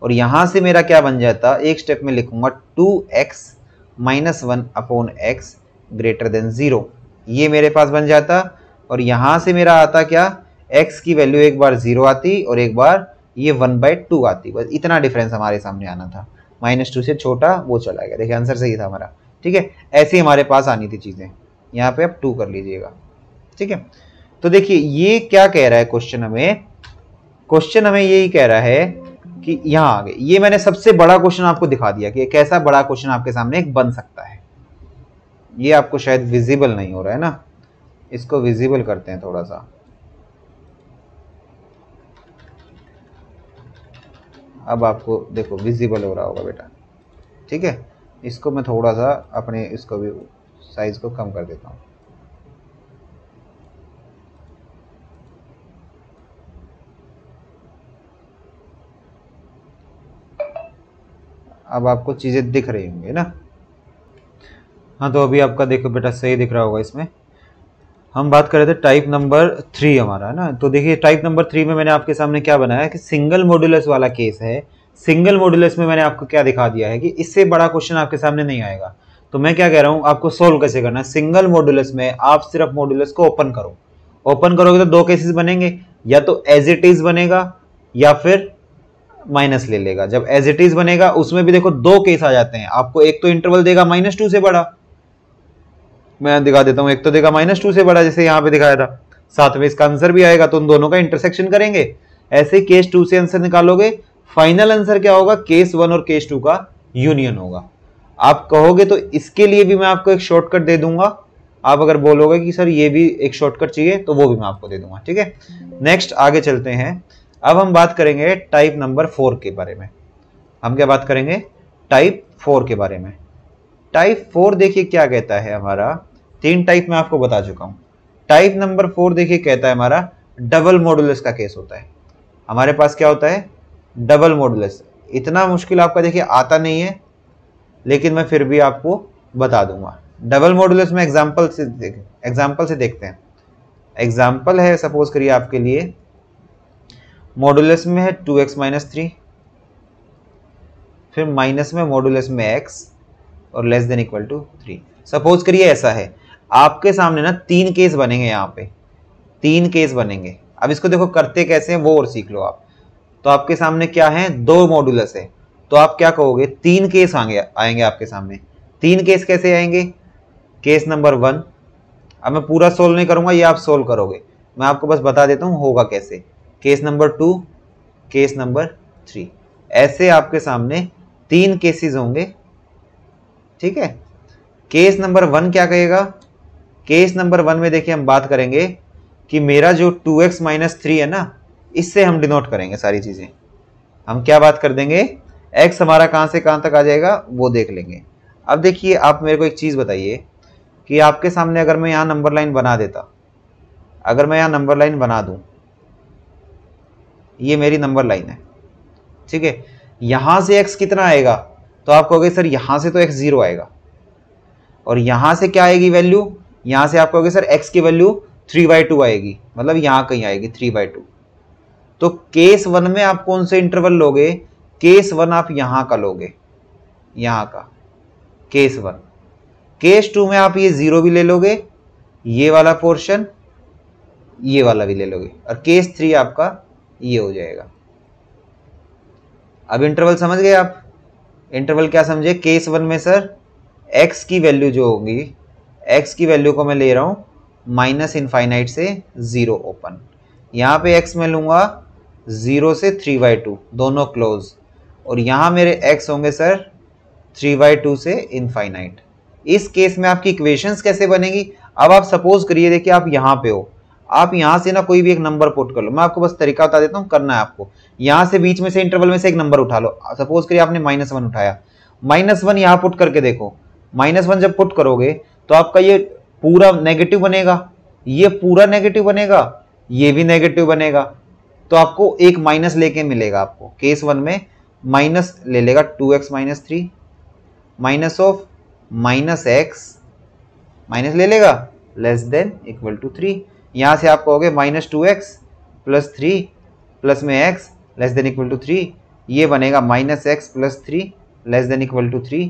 और यहाँ से मेरा क्या बन जाता, एक स्टेप में लिखूंगा 2x - 1 upon x greater then 0, ये मेरे पास बन जाता। और यहाँ से मेरा आता क्या, x की वैल्यू एक बार 0 आती और एक बार ये 1/2 आती, बस इतना डिफरेंस हमारे सामने आना था। -2 से छोटा वो चला गया, देखिए आंसर सही था हमारा। ठीक है, ऐसे हमारे पास आनी थी चीज़ें। यहाँ पे आप 2 कर लीजिएगा। ठीक है, तो देखिए ये क्या कह रहा है क्वेश्चन हमें यही कह रहा है कि यहाँ आगे ये मैंने सबसे बड़ा क्वेश्चन आपको दिखा दिया कि कैसा बड़ा क्वेश्चन आपके सामने एक बन सकता है। ये आपको शायद विजिबल नहीं हो रहा है ना, इसको विजिबल करते हैं थोड़ा सा। अब आपको देखो विजिबल हो रहा होगा बेटा। ठीक है, इसको मैं थोड़ा सा अपने इसको भी साइज को कम कर देता हूँ। अब आपको चीज़ें दिख रही होंगी ना। हाँ, तो अभी आपका देखो बेटा सही दिख रहा होगा। इसमें हम बात कर रहे थे टाइप नंबर 3 हमारा है ना। तो देखिए टाइप नंबर 3 में मैंने आपके सामने क्या बनाया कि सिंगल मॉड्यूलस वाला केस है। सिंगल मॉड्यूलस में मैंने आपको क्या दिखा दिया है कि इससे बड़ा क्वेश्चन आपके सामने नहीं आएगा। तो मैं क्या कह रहा हूँ, आपको सोल्व कैसे करना है। सिंगल मॉड्यूलस में आप सिर्फ मॉड्यूलस को ओपन करो। ओपन करोगे तो दो केसेस बनेंगे, या तो एज इट इज बनेगा या फिर माइनस ले लेगा। जब एज इट इज बनेगा उसमें भी देखो दो केस आ जाते हैं आपको, एक तो इंटरवल देगा -2 से बड़ा, मैं दिखा देता हूं, एक तो देगा -2 से बड़ा जैसे यहां पे दिखाया था, साथ में इसका आंसर भी आएगा, तो उन दोनों का इंटरसेक्शन करेंगे। ऐसे केस 2 से आंसर निकालोगे, फाइनल आंसर क्या होगा, केस 1 और केस 2 का यूनियन होगा। आप कहोगे तो इसके लिए भी मैं आपको एक शॉर्टकट दे दूंगा। आप अगर बोलोगे कि सर ये भी एक शॉर्टकट चाहिए तो वो भी मैं आपको दे दूंगा। ठीक है, नेक्स्ट आगे चलते हैं। अब हम बात करेंगे टाइप नंबर 4 के बारे में। हम क्या बात करेंगे, टाइप 4 के बारे में। टाइप 4 देखिए क्या कहता है हमारा, 3 टाइप मैं आपको बता चुका हूं। टाइप नंबर 4 देखिए कहता है हमारा डबल मॉडुलस का केस होता है। हमारे पास क्या होता है, डबल मॉडुलस। इतना मुश्किल आपका देखिए आता नहीं है, लेकिन मैं फिर भी आपको बता दूंगा। डबल मॉडुलस में एग्जांपल से देखते हैं। एग्जांपल है, सपोज करिए आपके लिए मॉडुलस में है 2x - 3, फिर माइनस में मॉडुलस में x और less than equal to 3। Suppose करिए ऐसा है, आपके सामने ना 3 केस बनेंगे, यहाँ पे 3 केस बनेंगे। अब इसको देखो करते कैसे हैं वो और सीख लो आप। तो आपके सामने क्या है, 2 मॉडुलस है, तो आप क्या कहोगे, 3 केस आएंगे आपके सामने। 3 केस कैसे आएंगे, केस नंबर 1, अब मैं पूरा सोल्व नहीं करूंगा, ये आप सोल्व करोगे, मैं आपको बस बता देता हूं होगा कैसे। केस नंबर 2, केस नंबर 3, ऐसे आपके सामने 3 केसेस होंगे। ठीक है, केस नंबर 1 क्या कहेगा, केस नंबर 1 में देखिए हम बात करेंगे कि मेरा जो 2x - 3 है ना, इससे हम डिनोट करेंगे सारी चीजें। हम क्या बात कर देंगे, x हमारा कहां से कहां तक आ जाएगा वो देख लेंगे। अब देखिए आप मेरे को एक चीज बताइए कि आपके सामने अगर मैं यहां नंबर लाइन बना देता, अगर मैं यहां नंबर लाइन बना दूं, ये मेरी नंबर लाइन है। ठीक है, यहां से x कितना आएगा, तो आप कहोगे सर यहां से तो x 0 आएगा, और यहां से क्या आएगी वैल्यू, यहां से आप कहोगे सर x की वैल्यू 3/2 आएगी, मतलब यहां कहीं आएगी 3/2। तो केस 1 में आप कौन से इंटरवल लोगे, केस 1 आप यहां का लोगे, यहां का केस 1। केस 2 में आप ये 0 भी ले लोगे, ये वाला पोर्शन, ये वाला भी ले लोगे, और केस 3 आपका ये हो जाएगा। अब इंटरवल समझ गए आप, इंटरवल क्या समझे, केस 1 में सर x की वैल्यू जो होगी, x की वैल्यू को मैं ले रहा हूं -∞ से 0 ओपन, यहां पे x मैं लूंगा 0 से 3/2 दोनों क्लोज, और यहां मेरे x होंगे सर 3/2 से इनफाइनाइट। इस केस में आपकी इक्वेशंस कैसे बनेगी, अब आप सपोज करिए देखिए आप यहां पे हो, आप यहां से ना कोई भी एक नंबर पुट कर लो, मैं आपको बस तरीका बता देता हूं, करना है आपको, यहां से बीच में से इंटरवल में से एक नंबर उठा लो। सपोज करिए आपने -1 उठाया, -1 यहां पुट करके देखो, -1 जब पुट करोगे तो आपका ये पूरा नेगेटिव बनेगा, ये पूरा नेगेटिव बनेगा, ये भी नेगेटिव बनेगा, तो आपको एक माइनस लेके मिलेगा। आपको केस 1 में माइनस ले लेगा 2x - 3 minus of -x minus ले लेगा लेस देन इक्वल टू 3। यहां से आप कहोगे -2x प्लस 3 प्लस में x less than equal to 3, ये बनेगा minus x plus 3 less than equal to 3।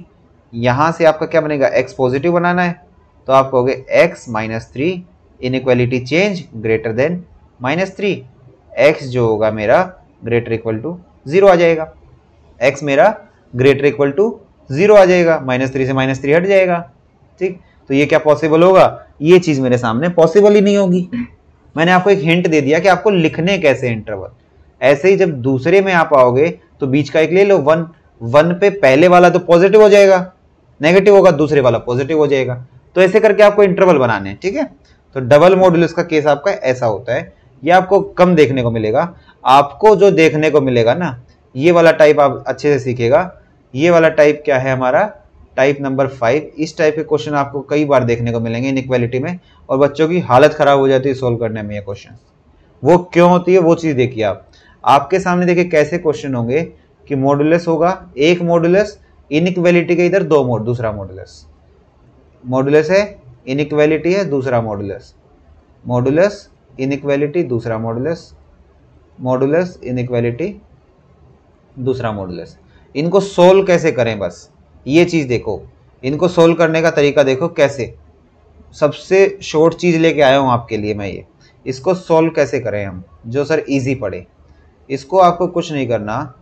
यहाँ से आपका क्या बनेगा, x पॉजिटिव बनाना है तो आप कहोगे x minus 3 inequality change greater than minus 3, x जो होगा मेरा ग्रेटर इक्वल टू 0 आ जाएगा, x मेरा ग्रेटर इक्वल टू 0 आ जाएगा, -3 से -3 हट जाएगा। ठीक, तो ये क्या पॉसिबल होगा, ये चीज मेरे सामने पॉसिबल ही नहीं होगी। मैंने आपको एक हिंट दे दिया कि आपको लिखने कैसे इंटरवल। ऐसे ही जब दूसरे में आप आओगे तो बीच का एक ले लो 1, 1 पे पहले वाला तो पॉजिटिव हो जाएगा, नेगेटिव होगा, दूसरे वाला पॉजिटिव हो जाएगा। तो ऐसे करके आपको इंटरवल बनाने हैं। ठीक है, तो डबल मॉडुलस का केस आपका ऐसा होता है। ये आपको कम देखने को मिलेगा, आपको जो देखने को मिलेगा ना, ये वाला टाइप आप अच्छे से सीखेगा। ये वाला टाइप क्या है हमारा, टाइप नंबर 5। इस टाइप के क्वेश्चन आपको कई बार देखने को मिलेंगे इनइक्वालिटी में, और बच्चों की हालत खराब हो जाती है सोल्व करने में ये क्वेश्चन। वो क्यों होती है वो चीज देखिए आप। आपके सामने देखिए कैसे क्वेश्चन होंगे कि मॉडुलस होगा, एक मॉडुलस, इनइक्वालिटी के इधर दो दूसरा मॉडुलस, मॉडुलस है इनइक्वालिटी है दूसरा मॉडुलस, मॉडुलस इनइक्वालिटी दूसरा मॉडुलस, मॉडुलस इनइक्वालिटी दूसरा मॉडुलस। इनको सोल्व कैसे करें, बस ये चीज देखो, इनको सोल्व करने का तरीका देखो कैसे। सबसे शॉर्ट चीज लेके आया हूं आपके लिए मैं ये, इसको सोल्व कैसे करें हम, जो सर इजी पड़े। इसको आपको कुछ नहीं करना,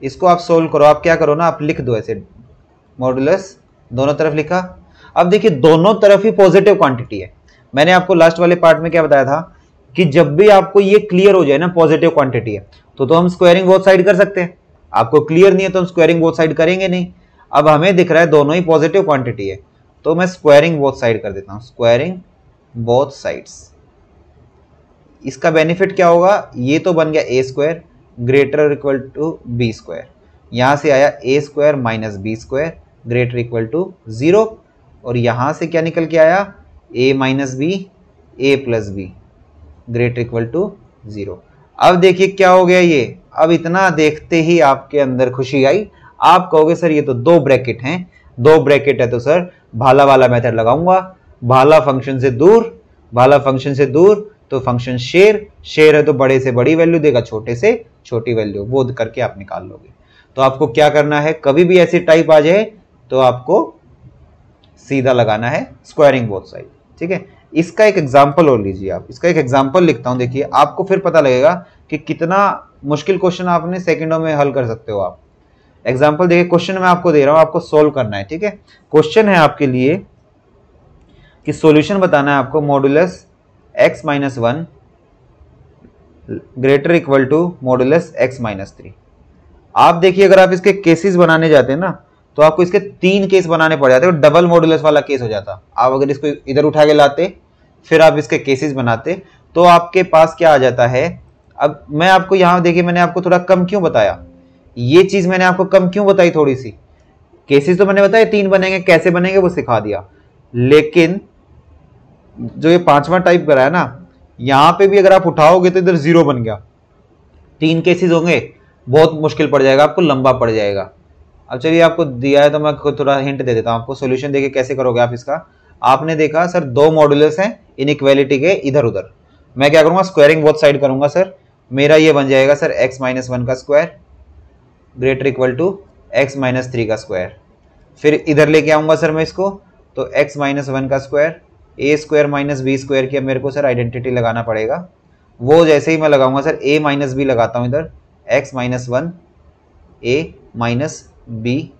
इसको आप सोल्व करो। आप क्या करो ना, आप लिख दो ऐसे, मॉडुलस दोनों तरफ लिखा। अब देखिए दोनों तरफ ही पॉजिटिव क्वांटिटी है। मैंने आपको लास्ट वाले पार्ट में क्या बताया था कि जब भी आपको ये क्लियर हो जाए ना पॉजिटिव क्वांटिटी है तो हम स्क्वायरिंग बोथ साइड कर सकते हैं। आपको क्लियर नहीं है तो हम स्क्वायरिंग बोथ साइड करेंगे नहीं। अब हमें दिख रहा है दोनों ही पॉजिटिव क्वांटिटी है तो मैं स्क्वायरिंग बोथ साइड कर देता हूं, स्क्वायरिंग बोथ साइड्स। इसका बेनिफिट क्या होगा, ये तो बन गया A square greater equal to B square, यहां से आया A square minus B square greater equal to 0, और यहां से क्या निकल के आया, a minus B A plus B greater equal to 0। अब देखिए क्या हो गया ये, अब इतना देखते ही आपके अंदर खुशी आई। आप कहोगे सर ये तो दो ब्रैकेट हैं, दो ब्रैकेट है तो सर भाला वाला मेथड लगाऊंगा, भाला फंक्शन से दूर, भाला फंक्शन से दूर तो फंक्शन शेर, शेर है तो बड़े से बड़ी वैल्यू देगा, छोटे से छोटी वैल्यू, वो करके आप निकाल लोगे। तो आपको क्या करना है, कभी भी ऐसी टाइप आ जाए तो आपको सीधा लगाना है स्क्वायरिंग बोथ साइड। ठीक है, इसका एक एग्जांपल और लीजिए आप, इसका एक एग्जांपल लिखता हूं, देखिए आपको फिर पता लगेगा कि कितना मुश्किल क्वेश्चन आपने सेकंडों में हल कर सकते हो आप। एग्जांपल देखिए, क्वेश्चन मैं आपको दे रहा हूं, आपको सोल्व करना है। ठीक है, क्वेश्चन है आपके लिए कि सॉल्यूशन बताना है आपको, modulus x minus 1 greater equal to modulus x minus 3। आप देखिए अगर आप इसके केसेस बनाने जाते हैं ना तो आपको इसके 3 केस बनाने पड़ जाते, डबल मॉडुलस वाला केस हो जाता। आप अगर इसको इधर उठा के लाते फिर आप इसके केसेस बनाते तो आपके पास क्या आ जाता है। अब मैं आपको यहां देखिए, मैंने आपको थोड़ा कम क्यों बताया, ये चीज मैंने आपको कम क्यों बताई, थोड़ी सी केसेस तो मैंने बताया 3 बनेंगे, कैसे बनेंगे वो सिखा दिया। लेकिन जो ये 5वां टाइप करा है ना, यहां पे भी अगर आप उठाओगे तो इधर 0 बन गया, 3 केसेस होंगे, बहुत मुश्किल पड़ जाएगा आपको, लंबा पड़ जाएगा। अब चलिए आपको दिया है तो मैं थोड़ा हिंट दे देता हूं आपको, सॉल्यूशन देखिए कैसे करोगे आप इसका। आपने देखा सर दो मॉडुलस हैं इनइक्वालिटी के इधर उधर, मैं क्या करूंगा, स्क्वायरिंग बोथ साइड करूंगा। सर मेरा ये बन जाएगा सर x माइनस 1 का square greater equal to x minus 3 का स्क्वायर। फिर इधर लेके आऊंगा सर मैं इसको, तो x माइनस 1 का स्क्वायर, ए स्क्वायर माइनस बी स्क्वायर की अब मेरे को सर आइडेंटिटी लगाना पड़ेगा। वो जैसे ही मैं लगाऊंगा सर a माइनस बी लगाता हूं इधर, x minus 1 a minus b,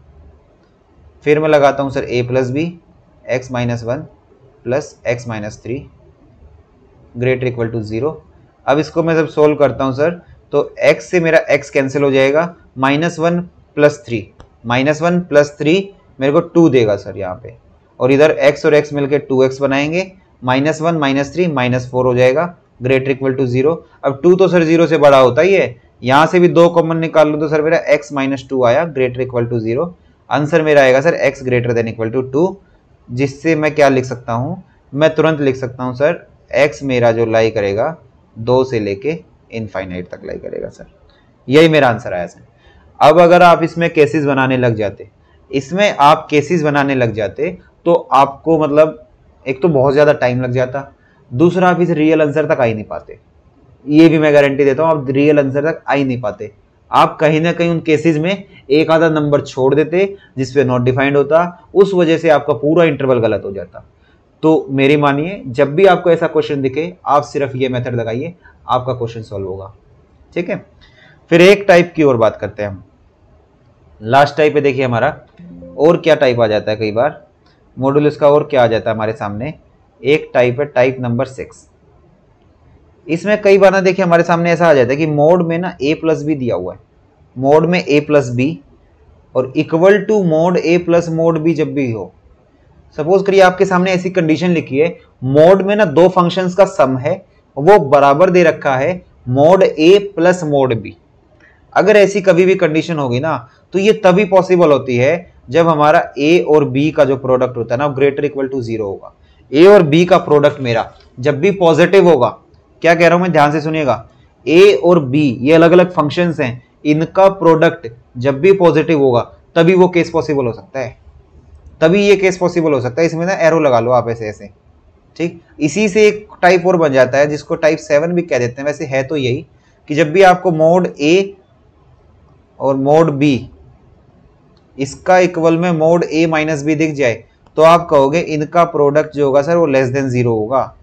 फिर मैं लगाता हूं sir a plus b, x minus 1 plus x minus 3 greater equal to 0। अब इसको मैं जब सोल्व करता हूं सर तो x से मेरा x कैंसिल हो जाएगा, -1 प्लस 3, -1 प्लस 3 मेरे को 2 देगा सर यहाँ पे, और इधर x और x मिलके 2x बनाएंगे, -1 माइनस 3 -4 हो जाएगा ग्रेटर इक्वल टू 0। अब 2 तो सर 0 से बड़ा होता ही है, यहाँ से भी 2 कॉमन निकाल लो तो सर मेरा x माइनस 2 आया ग्रेटर इक्वल टू 0। आंसर मेरा आएगा sir x greater than equal to 2, जिससे मैं क्या लिख सकता हूँ, मैं तुरंत लिख सकता हूँ सर x मेरा जो लाई करेगा 2 से लेके इनफाइनाइट तक लाई करेगा सर। यही मेरा आंसर आया सर। अब अगर आप इसमें केसेस बनाने लग जाते, इसमें आप केसेस बनाने लग जाते तो आपको मतलब एक तो बहुत ज़्यादा टाइम लग जाता, दूसरा आप इस रियल आंसर तक आ ही नहीं पाते। ये भी मैं गारंटी देता हूँ आप रियल आंसर तक आ ही नहीं पाते। आप कहीं ना कहीं उन केसेस में एक आधा नंबर छोड़ देते जिसपे नॉट डिफाइंड होता, उस वजह से आपका पूरा इंटरवल गलत हो जाता। तो मेरी मानिए, जब भी आपको ऐसा क्वेश्चन दिखे आप सिर्फ ये मेथड लगाइए, आपका क्वेश्चन सॉल्व होगा। ठीक है, फिर एक टाइप की और बात करते हैं हम। लास्ट टाइप पे देखिए हमारा और क्या टाइप आ जाता है, कई बार मॉड्यूलस का और क्या आ जाता है हमारे सामने। एक टाइप है टाइप नंबर 6। इसमें कई बार ना देखिए हमारे सामने ऐसा आ जाता है कि मोड में ना a प्लस बी दिया हुआ है, मोड में a प्लस बी और equal to mod a plus mod b जब भी हो। सपोज करिए आपके सामने ऐसी कंडीशन लिखी है, मोड में ना दो फंक्शंस का सम है, वो बराबर दे रखा है mod a plus mod b. अगर ऐसी कभी भी कंडीशन होगी ना तो ये तभी पॉसिबल होती है जब हमारा a और b का जो प्रोडक्ट होता है ना ग्रेटर इक्वल टू 0 होगा। a और b का प्रोडक्ट मेरा जब भी पॉजिटिव होगा, क्या कह रहा हूं मैं ध्यान से सुनिएगा, a और b ये अलग अलग फंक्शंस हैं, इनका प्रोडक्ट जब भी पॉजिटिव होगा तभी वो केस पॉसिबल हो सकता है, तभी ये केस पॉसिबल हो सकता है। इसमें ना एरो लगा लो आप ऐसे ऐसे, ठीक। इसी से एक टाइप और बन जाता है जिसको टाइप 7 भी कह देते हैं, वैसे है तो यही कि जब भी आपको मोड a और मोड b इसका इक्वल में मोड a माइनस बी दिख जाए तो आप कहोगे इनका प्रोडक्ट जो होगा सर वो लेस देन 0 होगा।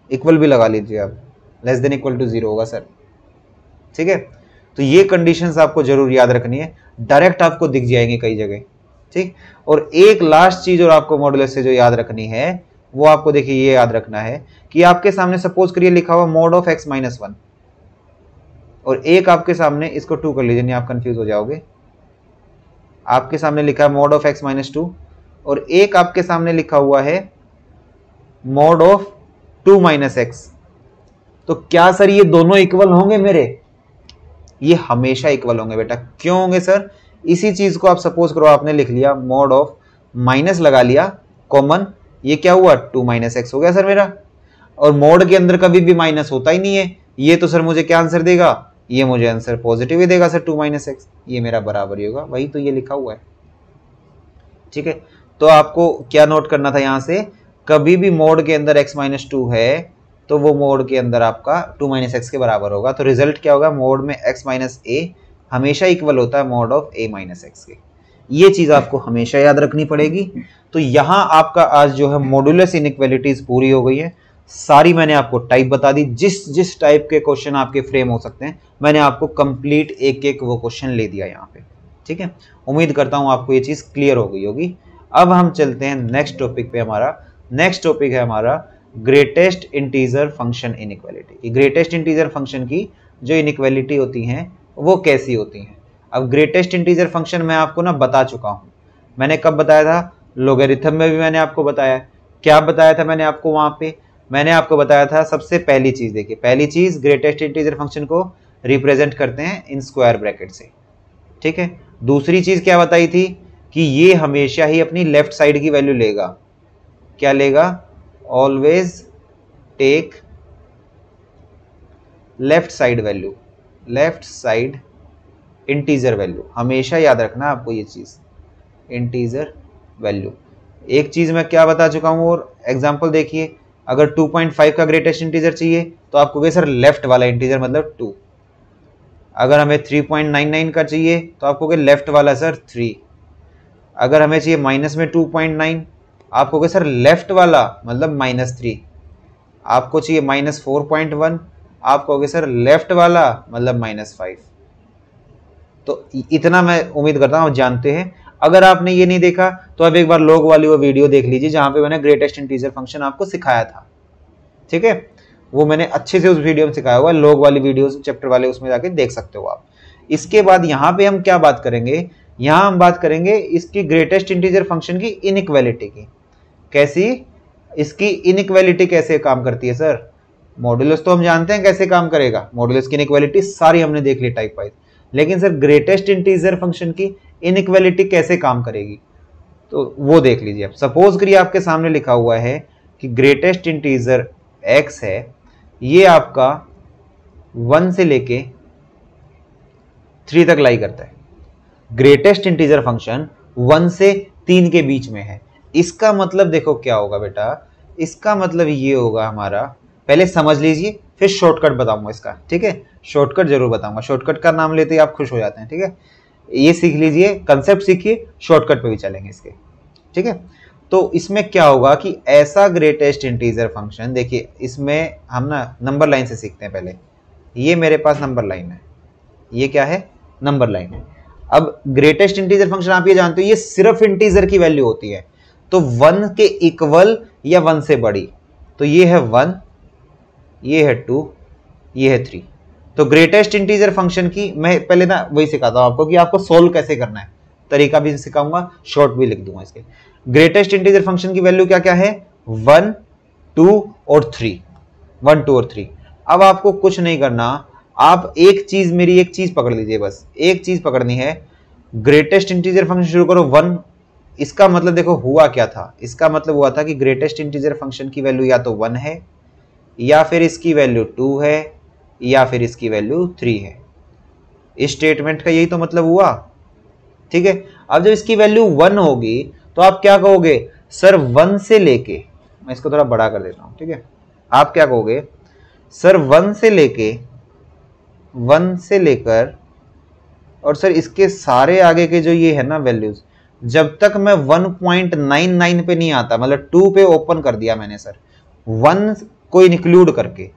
इक्वल भी लगा लीजिए आप, लेस देन इक्वल टू 0 होगा सर। ठीक है, तो ये कंडीशंस आपको जरूर याद रखनी है, डायरेक्ट आपको दिख जाएंगे कई जगह। ठीक, और एक लास्ट चीज और आपको मॉडुलस से जो याद रखनी है वो आपको देखिए ये याद रखना है कि आपके सामने सपोज करिए लिखा हुआ मोड ऑफ x माइनस 1 और एक आपके सामने, इसको 2 कर लीजिए नहीं आप कंफ्यूज हो जाओगे। आपके सामने लिखा है मोड ऑफ x माइनस 2 और एक आपके सामने लिखा हुआ है मोड ऑफ 2 माइनस एक्स। तो क्या सर ये दोनों इक्वल होंगे मेरे? ये हमेशा इक्वल होंगे बेटा। क्यों होंगे सर? इसी चीज को आप सपोज करो आपने लिख लिया मोड ऑफ माइनस लगा लिया कॉमन, ये क्या हुआ 2 माइनस एक्स हो गया सर मेरा। और मोड के अंदर कभी भी माइनस होता ही नहीं है, ये तो सर मुझे क्या आंसर देगा, ये मुझे आंसर पॉजिटिव ही देगा सर 2 माइनस एक्स, ये मेरा बराबर ही होगा, वही तो ये लिखा हुआ है। ठीक है, तो आपको क्या नोट करना था यहां से, कभी भी मोड के अंदर x माइनस 2 है तो वो मोड के अंदर आपका 2 माइनस एक्स के बराबर होगा। तो रिजल्ट क्या होगा, मोड में x माइनस ए हमेशा इक्वल होता है mode of a minus x के। ये चीज आपको हमेशा याद रखनी पड़ेगी। तो यहां आपका आज जो है मॉड्यूलस इनइक्वालिटीज पूरी हो गई है। सारी मैंने आपको टाइप बता दी, जिस जिस टाइप के क्वेश्चन आपके फ्रेम हो सकते हैं मैंने आपको कंप्लीट एक एक वो क्वेश्चन ले दिया यहाँ पे। ठीक है, उम्मीद करता हूँ आपको ये चीज क्लियर हो गई होगी। अब हम चलते हैं नेक्स्ट टॉपिक पे। हमारा नेक्स्ट टॉपिक है हमारा greatest integer function inequality. Greatest integer function की जो इनइक्वालिटी होती हैं वो कैसी होती हैं। अब ग्रेटेस्ट इंटीजर फंक्शन मैं आपको ना बता चुका हूँ, मैंने कब बताया था, लोगरिथम में भी मैंने आपको बताया। क्या बताया था मैंने आपको वहां पे, मैंने आपको बताया था सबसे पहली चीज, देखिए पहली चीज ग्रेटेस्ट इंटीजर फंक्शन को रिप्रेजेंट करते हैं इन स्क्वायर ब्रैकेट से। ठीक है, दूसरी चीज क्या बताई थी कि ये हमेशा ही अपनी लेफ्ट साइड की वैल्यू लेगा। क्या लेगा, always take left side value, left side integer value, हमेशा याद रखना आपको ये चीज, इंटीजर वैल्यू। एक चीज मैं क्या बता चुका हूं और एग्जांपल देखिए, अगर 2.5 का ग्रेटेस्ट इंटीजर चाहिए तो आपको कहे सर लेफ्ट वाला इंटीजर मतलब 2। अगर हमें 3.99 का चाहिए तो आपको कहे लेफ्ट वाला सर 3। अगर हमें चाहिए माइनस में 2.9 आपको कहे सर लेफ्ट वाला मतलब -3। आपको चाहिए -4.1 आप कहोगे सर लेफ्ट वाला मतलब -5। तो इतना मैं उम्मीद करता हूं आप जानते हैं। अगर आपने ये नहीं देखा तो अब एक बार लॉग वाली वो वीडियो देख लीजिए जहां पे मैंने ग्रेटेस्ट इंटीजर फंक्शन आपको सिखाया था। ठीक है, वो मैंने अच्छे से उस वीडियो में सिखाया हुआ है, लॉग वाली वीडियोस चैप्टर वाले उसमें जाके देख सकते हो आप। इसके बाद यहाँ पे हम क्या बात करेंगे, यहाँ हम बात करेंगे इसकी ग्रेटेस्ट इंटीजर फंक्शन की इनइक्वालिटी की। कैसी, इसकी इनइक्वालिटी कैसे काम करती है सर। मॉड्यूलस तो हम जानते हैं कैसे काम करेगा, मॉड्यूलस की इनइक्वालिटी सारी हमने देख ली टाइप वाइज, लेकिन सर ग्रेटेस्ट इंटीजर फंक्शन की इनइक्वालिटी कैसे काम करेगी तो वो देख लीजिए। आप सपोज करिए आपके सामने लिखा हुआ है कि ग्रेटेस्ट इंटीजर x है, ये आपका 1 से लेके 3 तक लाई करता है। ग्रेटेस्ट इंटीजर फंक्शन 1 से 3 के बीच में है। इसका मतलब देखो क्या होगा बेटा, इसका मतलब ये होगा हमारा पहले समझ लीजिए, फिर शॉर्टकट बताऊंगा इसका, ठीक है। शॉर्टकट जरूर बताऊंगा, शॉर्टकट का नाम लेते ही आप खुश हो जाते हैं, ठीक है। ये सीख लीजिए, कंसेप्ट सीखिए, शॉर्टकट पे भी चलेंगे इसके, ठीक है। तो इसमें क्या होगा कि ऐसा ग्रेटेस्ट इंटीजर फंक्शन, देखिए इसमें हम ना नंबर लाइन से सीखते हैं पहले। ये मेरे पास नंबर लाइन है, ये क्या है, नंबर लाइन है। अब ग्रेटेस्ट इंटीजर फंक्शन आप ये जानते हो, ये सिर्फ इंटीजर की वैल्यू होती है, तो 1 के इक्वल या 1 से बड़ी। तो ये है 1, ये है 2, ये है 3। तो ग्रेटेस्ट इंटीजर फंक्शन की मैं पहले ना वही सिखाता हूं आपको कि आपको सोल्व कैसे करना है, तरीका भी सिखाऊंगा, शॉर्ट भी लिख दूंगा इसके। ग्रेटेस्ट इंटीजर फंक्शन की वैल्यू क्या क्या है, 1, 2 और 3, 1, 2 और 3। अब आपको कुछ नहीं करना, आप एक चीज पकड़ लीजिए, बस एक चीज पकड़नी है। ग्रेटेस्ट इंटीजर फंक्शन शुरू करो 1, इसका मतलब देखो हुआ क्या था, इसका मतलब हुआ था कि ग्रेटेस्ट इंटीजर फंक्शन की वैल्यू या तो 1 है, या फिर इसकी वैल्यू 2 है, या फिर इसकी वैल्यू 3 है। इस स्टेटमेंट का यही तो मतलब हुआ, ठीक है। अब जब इसकी वैल्यू 1 होगी तो आप क्या कहोगे, सर 1 से लेके, मैं इसको थोड़ा बड़ा कर देता हूं, ठीक है। आप क्या कहोगे, सर 1 से लेकर और सर इसके सारे आगे के जो ये है ना वैल्यूज, जब तक मैं 1.99 पे नहीं आता, मतलब 2 पे ओपन कर दिया मैंने सर, 1 को इंक्लूड करके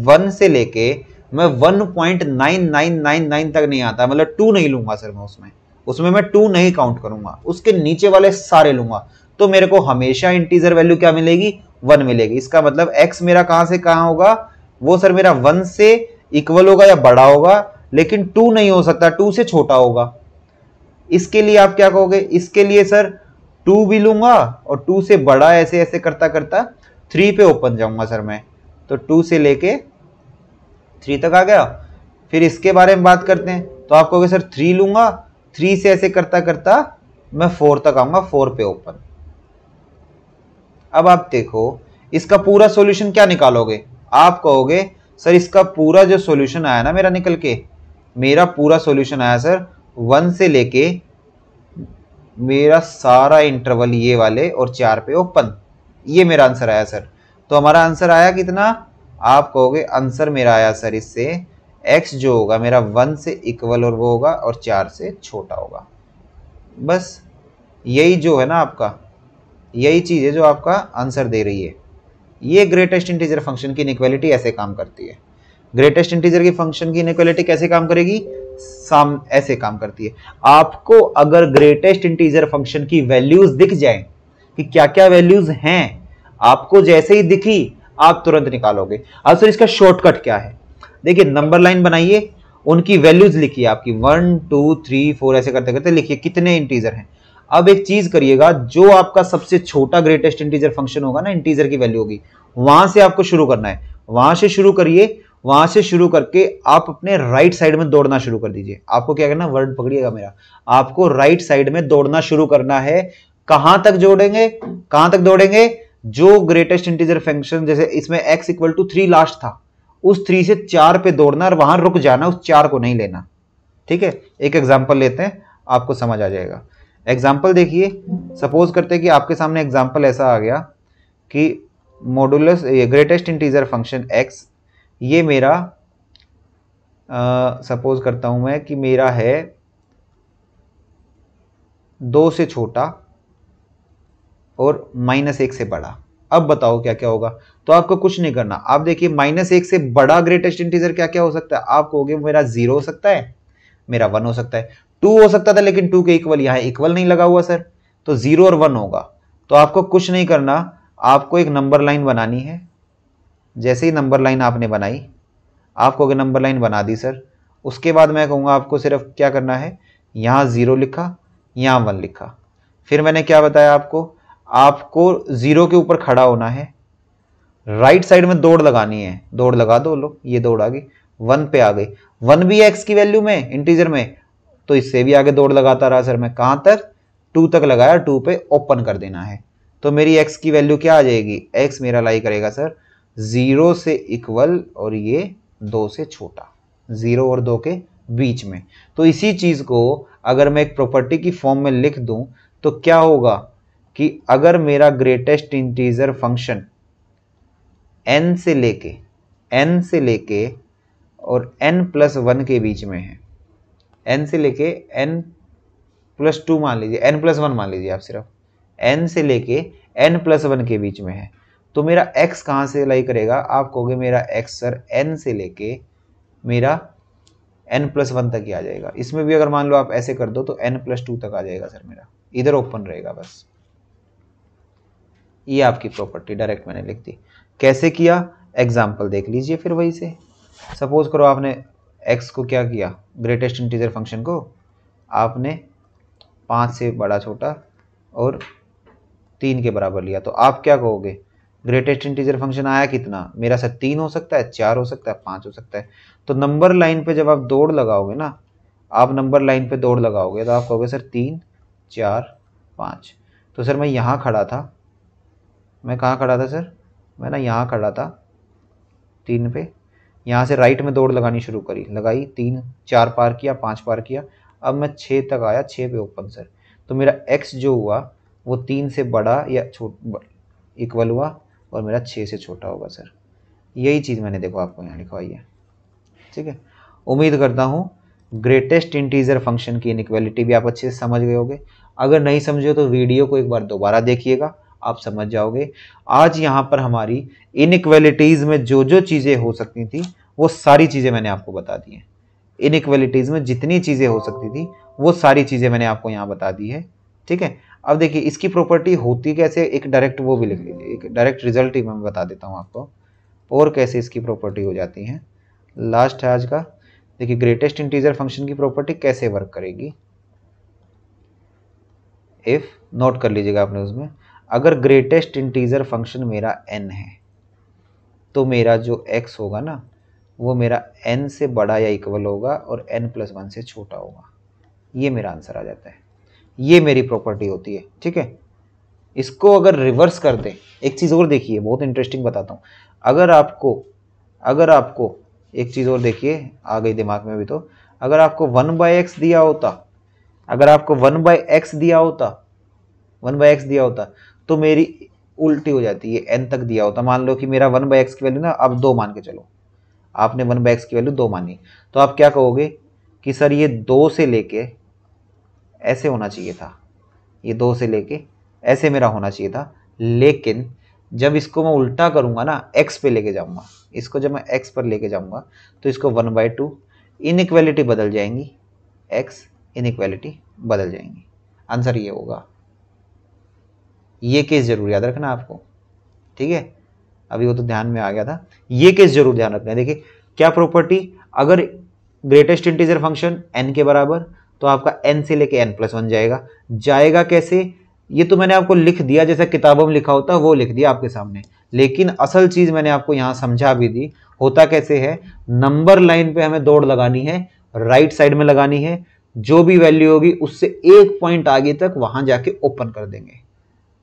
1 से लेके मैं 1.9999 तक नहीं आता, मतलब 2 नहीं लूंगा सर, मैं उसमें मैं 2 नहीं काउंट करूंगा, उसके नीचे वाले सारे लूंगा, तो मेरे को हमेशा इंटीजर वैल्यू क्या मिलेगी, 1 मिलेगी। इसका मतलब x मेरा कहां से कहां होगा, वो सर मेरा 1 से इक्वल होगा या बड़ा होगा, लेकिन 2 नहीं हो सकता, 2 से छोटा होगा। इसके लिए आप क्या कहोगे, इसके लिए सर 2 भी लूंगा और 2 से बड़ा, ऐसे ऐसे करता करता 3 पे ओपन जाऊंगा सर मैं, तो 2 से लेके 3 तक आ गया। फिर इसके बारे में बात करते हैं, तो आप कहोगे सर 3 लूंगा, 3 से ऐसे करता करता मैं 4 तक आऊंगा, 4 पे ओपन। अब आप देखो इसका पूरा सॉल्यूशन क्या निकालोगे, आप कहोगे सर इसका पूरा जो सॉल्यूशन आया ना मेरा निकल के, मेरा पूरा सॉल्यूशन आया सर 1 से लेके मेरा सारा इंटरवल ये वाले और 4 पे ओपन, ये मेरा आंसर आया सर। तो हमारा आंसर आया कितना, आप कहोगे आंसर मेरा आया सर इससे x जो होगा मेरा 1 से इक्वल और वो होगा और 4 से छोटा होगा। बस यही जो है ना आपका, यही चीज है जो आपका आंसर दे रही है। ये ग्रेटेस्ट इंटीजर फंक्शन की इनइक्वालिटी ऐसे काम करती है। ग्रेटेस्ट इंटीजर की फंक्शन की इनइक्वालिटी कैसे काम करेगी, ऐसे काम करती है। आपको अगर ग्रेटेस्ट इंटीजर फंक्शन की वैल्यूज दिख जाए कि क्या क्या वैल्यूज हैं, आपको जैसे ही दिखी आप तुरंत निकालोगे। अब सर इसका शॉर्टकट क्या है, देखिए नंबर लाइन बनाइए, उनकी वैल्यूज लिखिए, आपकी 1, 2, 3, 4 ऐसे करते करते लिखिए कितने इंटीजर हैं। अब एक चीज करिएगा, जो आपका सबसे छोटा ग्रेटेस्ट इंटीजर फंक्शन होगा ना, इंटीजर की वैल्यू होगी, वहां से आपको शुरू करना है। वहां से शुरू करिए, वहां से शुरू करके आप अपने राइट साइड में दौड़ना शुरू कर दीजिए। आपको क्या करना, वर्ड पकड़िएगा मेरा, आपको राइट साइड में दौड़ना शुरू करना है। कहां तक जोड़ेंगे, कहां तक दौड़ेंगे, जो ग्रेटेस्ट इंटीजर फंक्शन, जैसे इसमें x इक्वल टू 3 लास्ट था, उस 3 से 4 पे दौड़ना और वहां रुक जाना, उस 4 को नहीं लेना, ठीक है। एक एग्जांपल लेते हैं, आपको समझ आ जाएगा। एग्जाम्पल देखिए, सपोज करते हैं कि आपके सामने एग्जाम्पल ऐसा आ गया कि modulus greatest integer function x, ये मेरा सपोज करता हूं मैं कि मेरा है 2 से छोटा और -1 से बड़ा। अब बताओ क्या क्या होगा, तो आपको कुछ नहीं करना। आप देखिए -1 से बड़ा ग्रेटेस्ट इंटीजर क्या क्या हो सकता है, आप कहोगे मेरा 0 हो सकता है, मेरा 1 हो सकता है, 2 हो सकता था, लेकिन 2 के इक्वल यहाँ इक्वल नहीं लगा हुआ सर, तो 0 और 1 होगा। तो आपको कुछ नहीं करना, आपको एक नंबर लाइन बनानी है। जैसे ही नंबर लाइन आपने बनाई, आप कहोगे नंबर लाइन बना दी सर, उसके बाद मैं कहूँगा आपको सिर्फ क्या करना है, यहाँ 0 लिखा, यहाँ 1 लिखा। फिर मैंने क्या बताया आपको 0 के ऊपर खड़ा होना है, राइट साइड में दौड़ लगानी है, दौड़ लगा दो, लो ये दौड़ आ गई, 1 पे आ गई, 1 भी x की वैल्यू में इंटीजर में, तो इससे भी आगे दौड़ लगाता रहा सर मैं, कहां तक, 2 तक लगाया, 2 पे ओपन कर देना है। तो मेरी x की वैल्यू क्या आ जाएगी, x मेरा लाई करेगा सर 0 से इक्वल और ये 2 से छोटा, 0 और 2 के बीच में। तो इसी चीज को अगर मैं एक प्रॉपर्टी की फॉर्म में लिख दूं तो क्या होगा कि अगर मेरा ग्रेटेस्ट इंटीजर फंक्शन n से लेके और n+1 के बीच में है, n से लेके n+2 मान लीजिए, n+1 मान लीजिए आप, सिर्फ n से लेके n+1 के बीच में है, तो मेरा x कहाँ से लाई करेगा? आप कहोगे मेरा x सर n से लेके मेरा n+1 तक ही आ जाएगा। इसमें भी अगर मान लो आप ऐसे कर दो तो n+2 तक आ जाएगा सर मेरा, इधर ओपन रहेगा बस। ये आपकी प्रॉपर्टी डायरेक्ट मैंने लिख दी। कैसे किया? एग्जाम्पल देख लीजिए फिर वही से। सपोज करो आपने x को क्या किया, ग्रेटेस्ट इंटीजर फंक्शन को आपने 5 से बड़ा छोटा और 3 के बराबर लिया, तो आप क्या कहोगे? ग्रेटेस्ट इंटीजर फंक्शन आया कितना मेरा सर? 3 हो सकता है, 4 हो सकता है, 5 हो सकता है। तो नंबर लाइन पे जब आप दौड़ लगाओगे ना, आप नंबर लाइन पे दौड़ लगाओगे तो आप कहोगे सर 3, 4, 5। तो सर मैं यहाँ खड़ा था, मैं कहाँ खड़ा था सर? मैं ना यहाँ खड़ा था 3 पे, यहाँ से राइट में दौड़ लगानी शुरू करी, लगाई, 3, 4 पार किया, 5 पार किया, अब मैं 6 तक आया, 6 पे ओपन सर। तो मेरा x जो हुआ वो 3 से बड़ा या इक्वल हुआ और मेरा 6 से छोटा होगा सर। यही चीज़ मैंने देखो आपको यहाँ लिखवाई है, ठीक है। उम्मीद करता हूँ ग्रेटेस्ट इंटीजर फंक्शन की इनइक्वालिटी भी आप अच्छे से समझ गए होंगे। अगर नहीं समझे तो वीडियो को एक बार दोबारा देखिएगा, आप समझ जाओगे। आज यहाँ पर हमारी इनइक्वालिटीज में जो जो चीज़ें हो सकती थी वो सारी चीज़ें मैंने आपको बता दी हैं। इनइक्वालिटीज में जितनी चीज़ें हो सकती थी वो सारी चीज़ें मैंने आपको यहाँ बता दी है, ठीक है। अब देखिए इसकी प्रॉपर्टी होती कैसे, एक डायरेक्ट वो भी लिख लीजिए, एक डायरेक्ट रिजल्ट ही मैं बता देता हूँ आपको और कैसे इसकी प्रॉपर्टी हो जाती है। लास्ट है आज का। देखिए ग्रेटेस्ट इंटीजर फंक्शन की प्रॉपर्टी कैसे वर्क करेगी। इफ नोट कर लीजिएगा आपने उसमें, अगर ग्रेटेस्ट इंटीजर फंक्शन मेरा n है तो मेरा जो x होगा ना वो मेरा n से बड़ा या इक्वल होगा और n+1 से छोटा होगा। ये मेरा आंसर आ जाता है, ये मेरी प्रॉपर्टी होती है, ठीक है। इसको अगर रिवर्स कर दें, एक चीज़ और देखिए, बहुत इंटरेस्टिंग बताता हूँ। अगर आपको एक चीज़ और देखिए, आ गई दिमाग में भी, तो अगर आपको 1/x दिया होता, अगर आपको 1/x दिया होता तो मेरी उल्टी हो जाती है, n तक दिया होता। मान लो कि मेरा 1/x की वैल्यू ना अब 2 मान के चलो, आपने 1/x की वैल्यू 2 मानी, तो आप क्या कहोगे कि सर ये 2 से लेके ऐसे होना चाहिए था, ये 2 से लेके ऐसे मेरा होना चाहिए था, लेकिन जब इसको मैं उल्टा करूंगा ना, x पे लेके जाऊंगा, इसको जब मैं x पर लेके जाऊंगा तो इसको 1/2 इनइक्वालिटी बदल जाएंगी, x इनइक्वालिटी बदल जाएंगी। आंसर ये होगा। ये केस जरूर याद रखना आपको, ठीक है। अभी वो तो ध्यान में आ गया था, ये केस जरूर ध्यान रखना है। देखिए क्या प्रॉपर्टी, अगर ग्रेटेस्ट इंटीजर फंक्शन n के बराबर तो आपका n से लेके n+1 जाएगा कैसे? ये तो मैंने आपको लिख दिया, जैसा किताबों में लिखा होता है वो लिख दिया आपके सामने, लेकिन असल चीज मैंने आपको यहां समझा भी दी। होता कैसे है, नंबर लाइन पे हमें दौड़ लगानी है, राइट साइड में लगानी है, जो भी वैल्यू होगी उससे 1 पॉइंट आगे तक वहां जाके ओपन कर देंगे।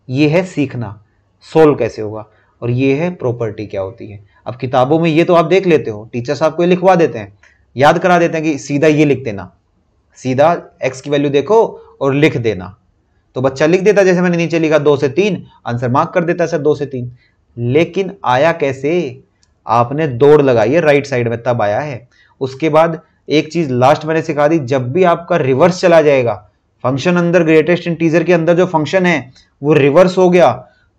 ये है सीखना, सोल्व कैसे होगा, और ये है प्रॉपर्टी क्या होती है। अब किताबों में ये तो आप देख लेते हो, टीचर साहब को ये लिखवा देते हैं, याद करा देते हैं कि सीधा ये लिख देना, सीधा x की वैल्यू देखो और लिख देना, तो बच्चा लिख देता, जैसे मैंने नीचे लिखा 2 से 3, आंसर मार्क कर देता सर 2 से 3। लेकिन आया कैसे, आपने दौड़ लगाई है राइट साइड में, तब आया है। उसके बाद एक चीज लास्ट मैंने सिखा दी, जब भी आपका रिवर्स चला जाएगा फंक्शन, अंदर ग्रेटेस्ट इंटीजर के अंदर जो फंक्शन है वो रिवर्स हो गया,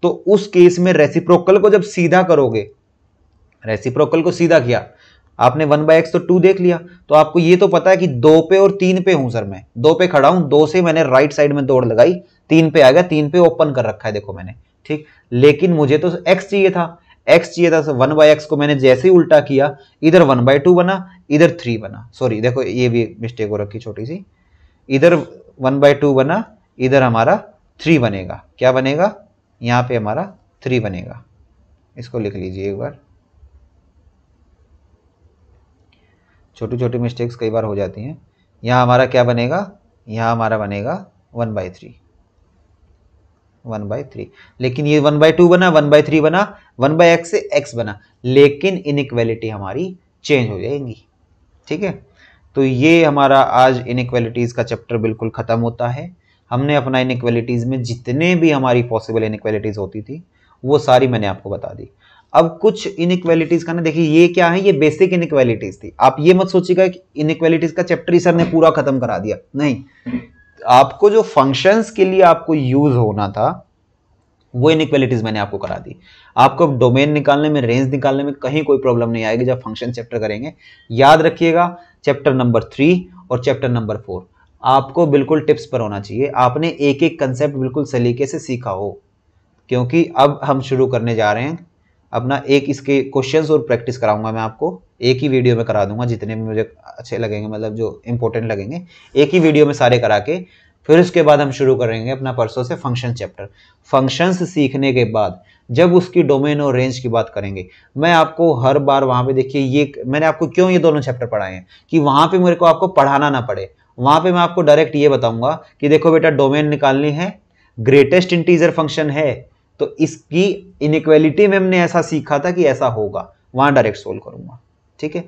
तो उस केस में रेसिप्रोकल को जब सीधा करोगे, रेसिप्रोकल को सीधा किया आपने, 1/x तो 2 देख लिया, तो आपको ये तो पता है कि 2 पे और 3 पे हूं सर, मैं 2 पे खड़ा हूं, 2 से मैंने राइट साइड में दौड़ लगाई, 3 पे आ गया, 3 पे ओपन कर रखा है देखो मैंने, ठीक। लेकिन मुझे तो x चाहिए था, तो 1/x को मैंने जैसे ही उल्टा किया, इधर 1/2 बना, इधर 3 बना। सॉरी देखो ये भी मिस्टेक हो रखी छोटी सी, इधर 1/2 बना, इधर हमारा 3 बनेगा। क्या बनेगा, यहां पे हमारा 3 बनेगा। इसको लिख लीजिए एक बार, छोटी छोटी मिस्टेक्स कई बार हो जाती हैं। यहाँ हमारा क्या बनेगा, यहाँ हमारा बनेगा 1/3, लेकिन ये 1/2 बना, 1/3 बना, 1/x से x बना, लेकिन इनइक्वालिटी हमारी चेंज हो जाएगी, ठीक है। तो ये हमारा आज इनइक्वालिटीज का चैप्टर बिल्कुल खत्म होता है। हमने अपना इनइक्वालिटीज में जितने भी हमारी पॉसिबल इनइक्वालिटीज होती थी वो सारी मैंने आपको बता दी। अब कुछ इनइक्वालिटीज का ना, देखिए ये क्या है, ये बेसिक इनइक्वालिटीज थी। आप ये मत सोचिएगा कि इनइक्वालिटीज का चैप्टर ही सर ने पूरा खत्म करा दिया, नहीं। आपको जो फंक्शंस के लिए आपको यूज होना था वो इनइक्वालिटीज मैंने आपको करा दी। आपको डोमेन निकालने में, रेंज निकालने में कहीं कोई प्रॉब्लम नहीं आएगी जब फंक्शन चैप्टर करेंगे। याद रखिएगा चैप्टर नंबर 3 और चैप्टर नंबर 4 आपको बिल्कुल टिप्स पर होना चाहिए। आपने एक एक कंसेप्ट बिल्कुल सलीके से सीखा हो, क्योंकि अब हम शुरू करने जा रहे हैं अपना एक इसके क्वेश्चंस और प्रैक्टिस कराऊंगा मैं आपको, एक ही वीडियो में करा दूंगा जितने भी मुझे अच्छे लगेंगे, मतलब जो इंपॉर्टेंट लगेंगे एक ही वीडियो में सारे करा के फिर उसके बाद हम शुरू करेंगे अपना परसों से फंक्शन चैप्टर। फंक्शंस सीखने के बाद जब उसकी डोमेन और रेंज की बात करेंगे, मैं आपको हर बार वहां पे, देखिए ये मैंने आपको क्यों ये दोनों चैप्टर पढ़ाए हैं कि वहां पे मेरे को आपको पढ़ाना ना पड़े। वहां पे मैं आपको डायरेक्ट ये बताऊंगा कि देखो बेटा डोमेन निकालनी है, ग्रेटेस्ट इंटीजर फंक्शन है, तो इसकी इनइक्वालिटी में हमने ऐसा सीखा था कि ऐसा होगा, वहां डायरेक्ट सोल्व करूंगा, ठीक है।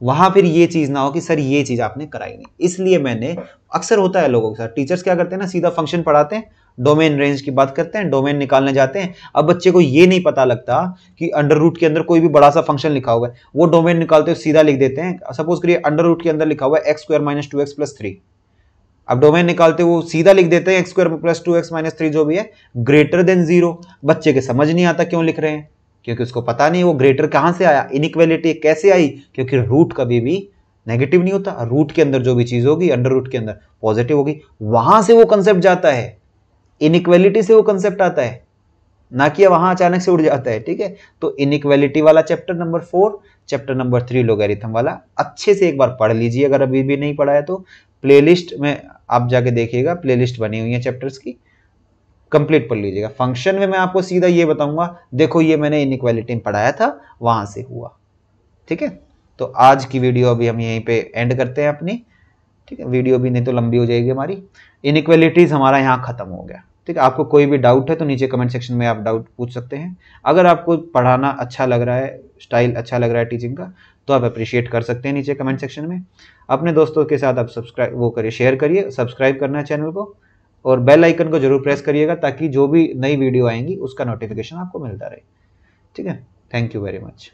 वहां फिर ये चीज ना हो कि सर ये चीज आपने कराई नहीं। इसलिए मैंने, अक्सर होता है लोगों के साथ, टीचर्स क्या करते हैं ना, सीधा फंक्शन पढ़ाते हैं, डोमेन रेंज की बात करते हैं, डोमेन निकालने जाते हैं। अब बच्चे को ये नहीं पता लगता कि अंडर रूट के अंदर कोई भी बड़ा सा फंक्शन लिखा हुआ है, वो डोमेन निकालते हुए सीधा लिख देते हैं। सपोज करिए अंडर रूट के अंदर लिखा हुआ है x² - 2x + 3, अब डोमेन निकालते हुए सीधा लिख देते हैं x² + 2x - 3 जो भी है ग्रेटर देन 0। बच्चे के समझ नहीं आता क्यों लिख रहे हैं, क्योंकि उसको पता नहीं वो ग्रेटर कहां से आया, इनइक्वालिटी कैसे आई, क्योंकि रूट कभी भी नेगेटिव नहीं होता। रूट के अंदर जो भी चीज होगी अंडर रूट के अंदर पॉजिटिव होगी, वहां से वो कंसेप्ट जाता है, इनइक्वालिटी से वो कंसेप्ट आता है, ना कि वहां अचानक से उड़ जाता है, ठीक है। तो इनइक्वालिटी वाला chapter number 4, chapter number 3 logarithm वाला अच्छे से एक बार पढ़ लीजिए। अगर अभी भी नहीं पढ़ा है तो प्लेलिस्ट में आप जाके देखिएगा, प्लेलिस्ट बनी हुई है चैप्टर्स की, कंप्लीट पढ़ लीजिएगा। फंक्शन में मैं आपको सीधा ये बताऊंगा, देखो ये मैंने इनइक्वालिटी में पढ़ाया था, वहां से हुआ, ठीक है। तो आज की वीडियो अभी हम यहीं पे एंड करते हैं अपनी, ठीक है। वीडियो भी नहीं तो लंबी हो जाएगी हमारी। इनइक्वालिटीज हमारा यहाँ खत्म हो गया, ठीक है। आपको कोई भी डाउट है तो नीचे कमेंट सेक्शन में आप डाउट पूछ सकते हैं। अगर आपको पढ़ाना अच्छा लग रहा है, स्टाइल अच्छा लग रहा है टीचिंग का, तो आप अप्रिशिएट कर सकते हैं नीचे कमेंट सेक्शन में। अपने दोस्तों के साथ आप सब्सक्राइब वो करिए, शेयर करिए, सब्सक्राइब करना है चैनल को, और बेल आइकन को जरूर प्रेस करिएगा ताकि जो भी नई वीडियो आएंगी उसका नोटिफिकेशन आपको मिलता रहे, ठीक है। Thank you very much.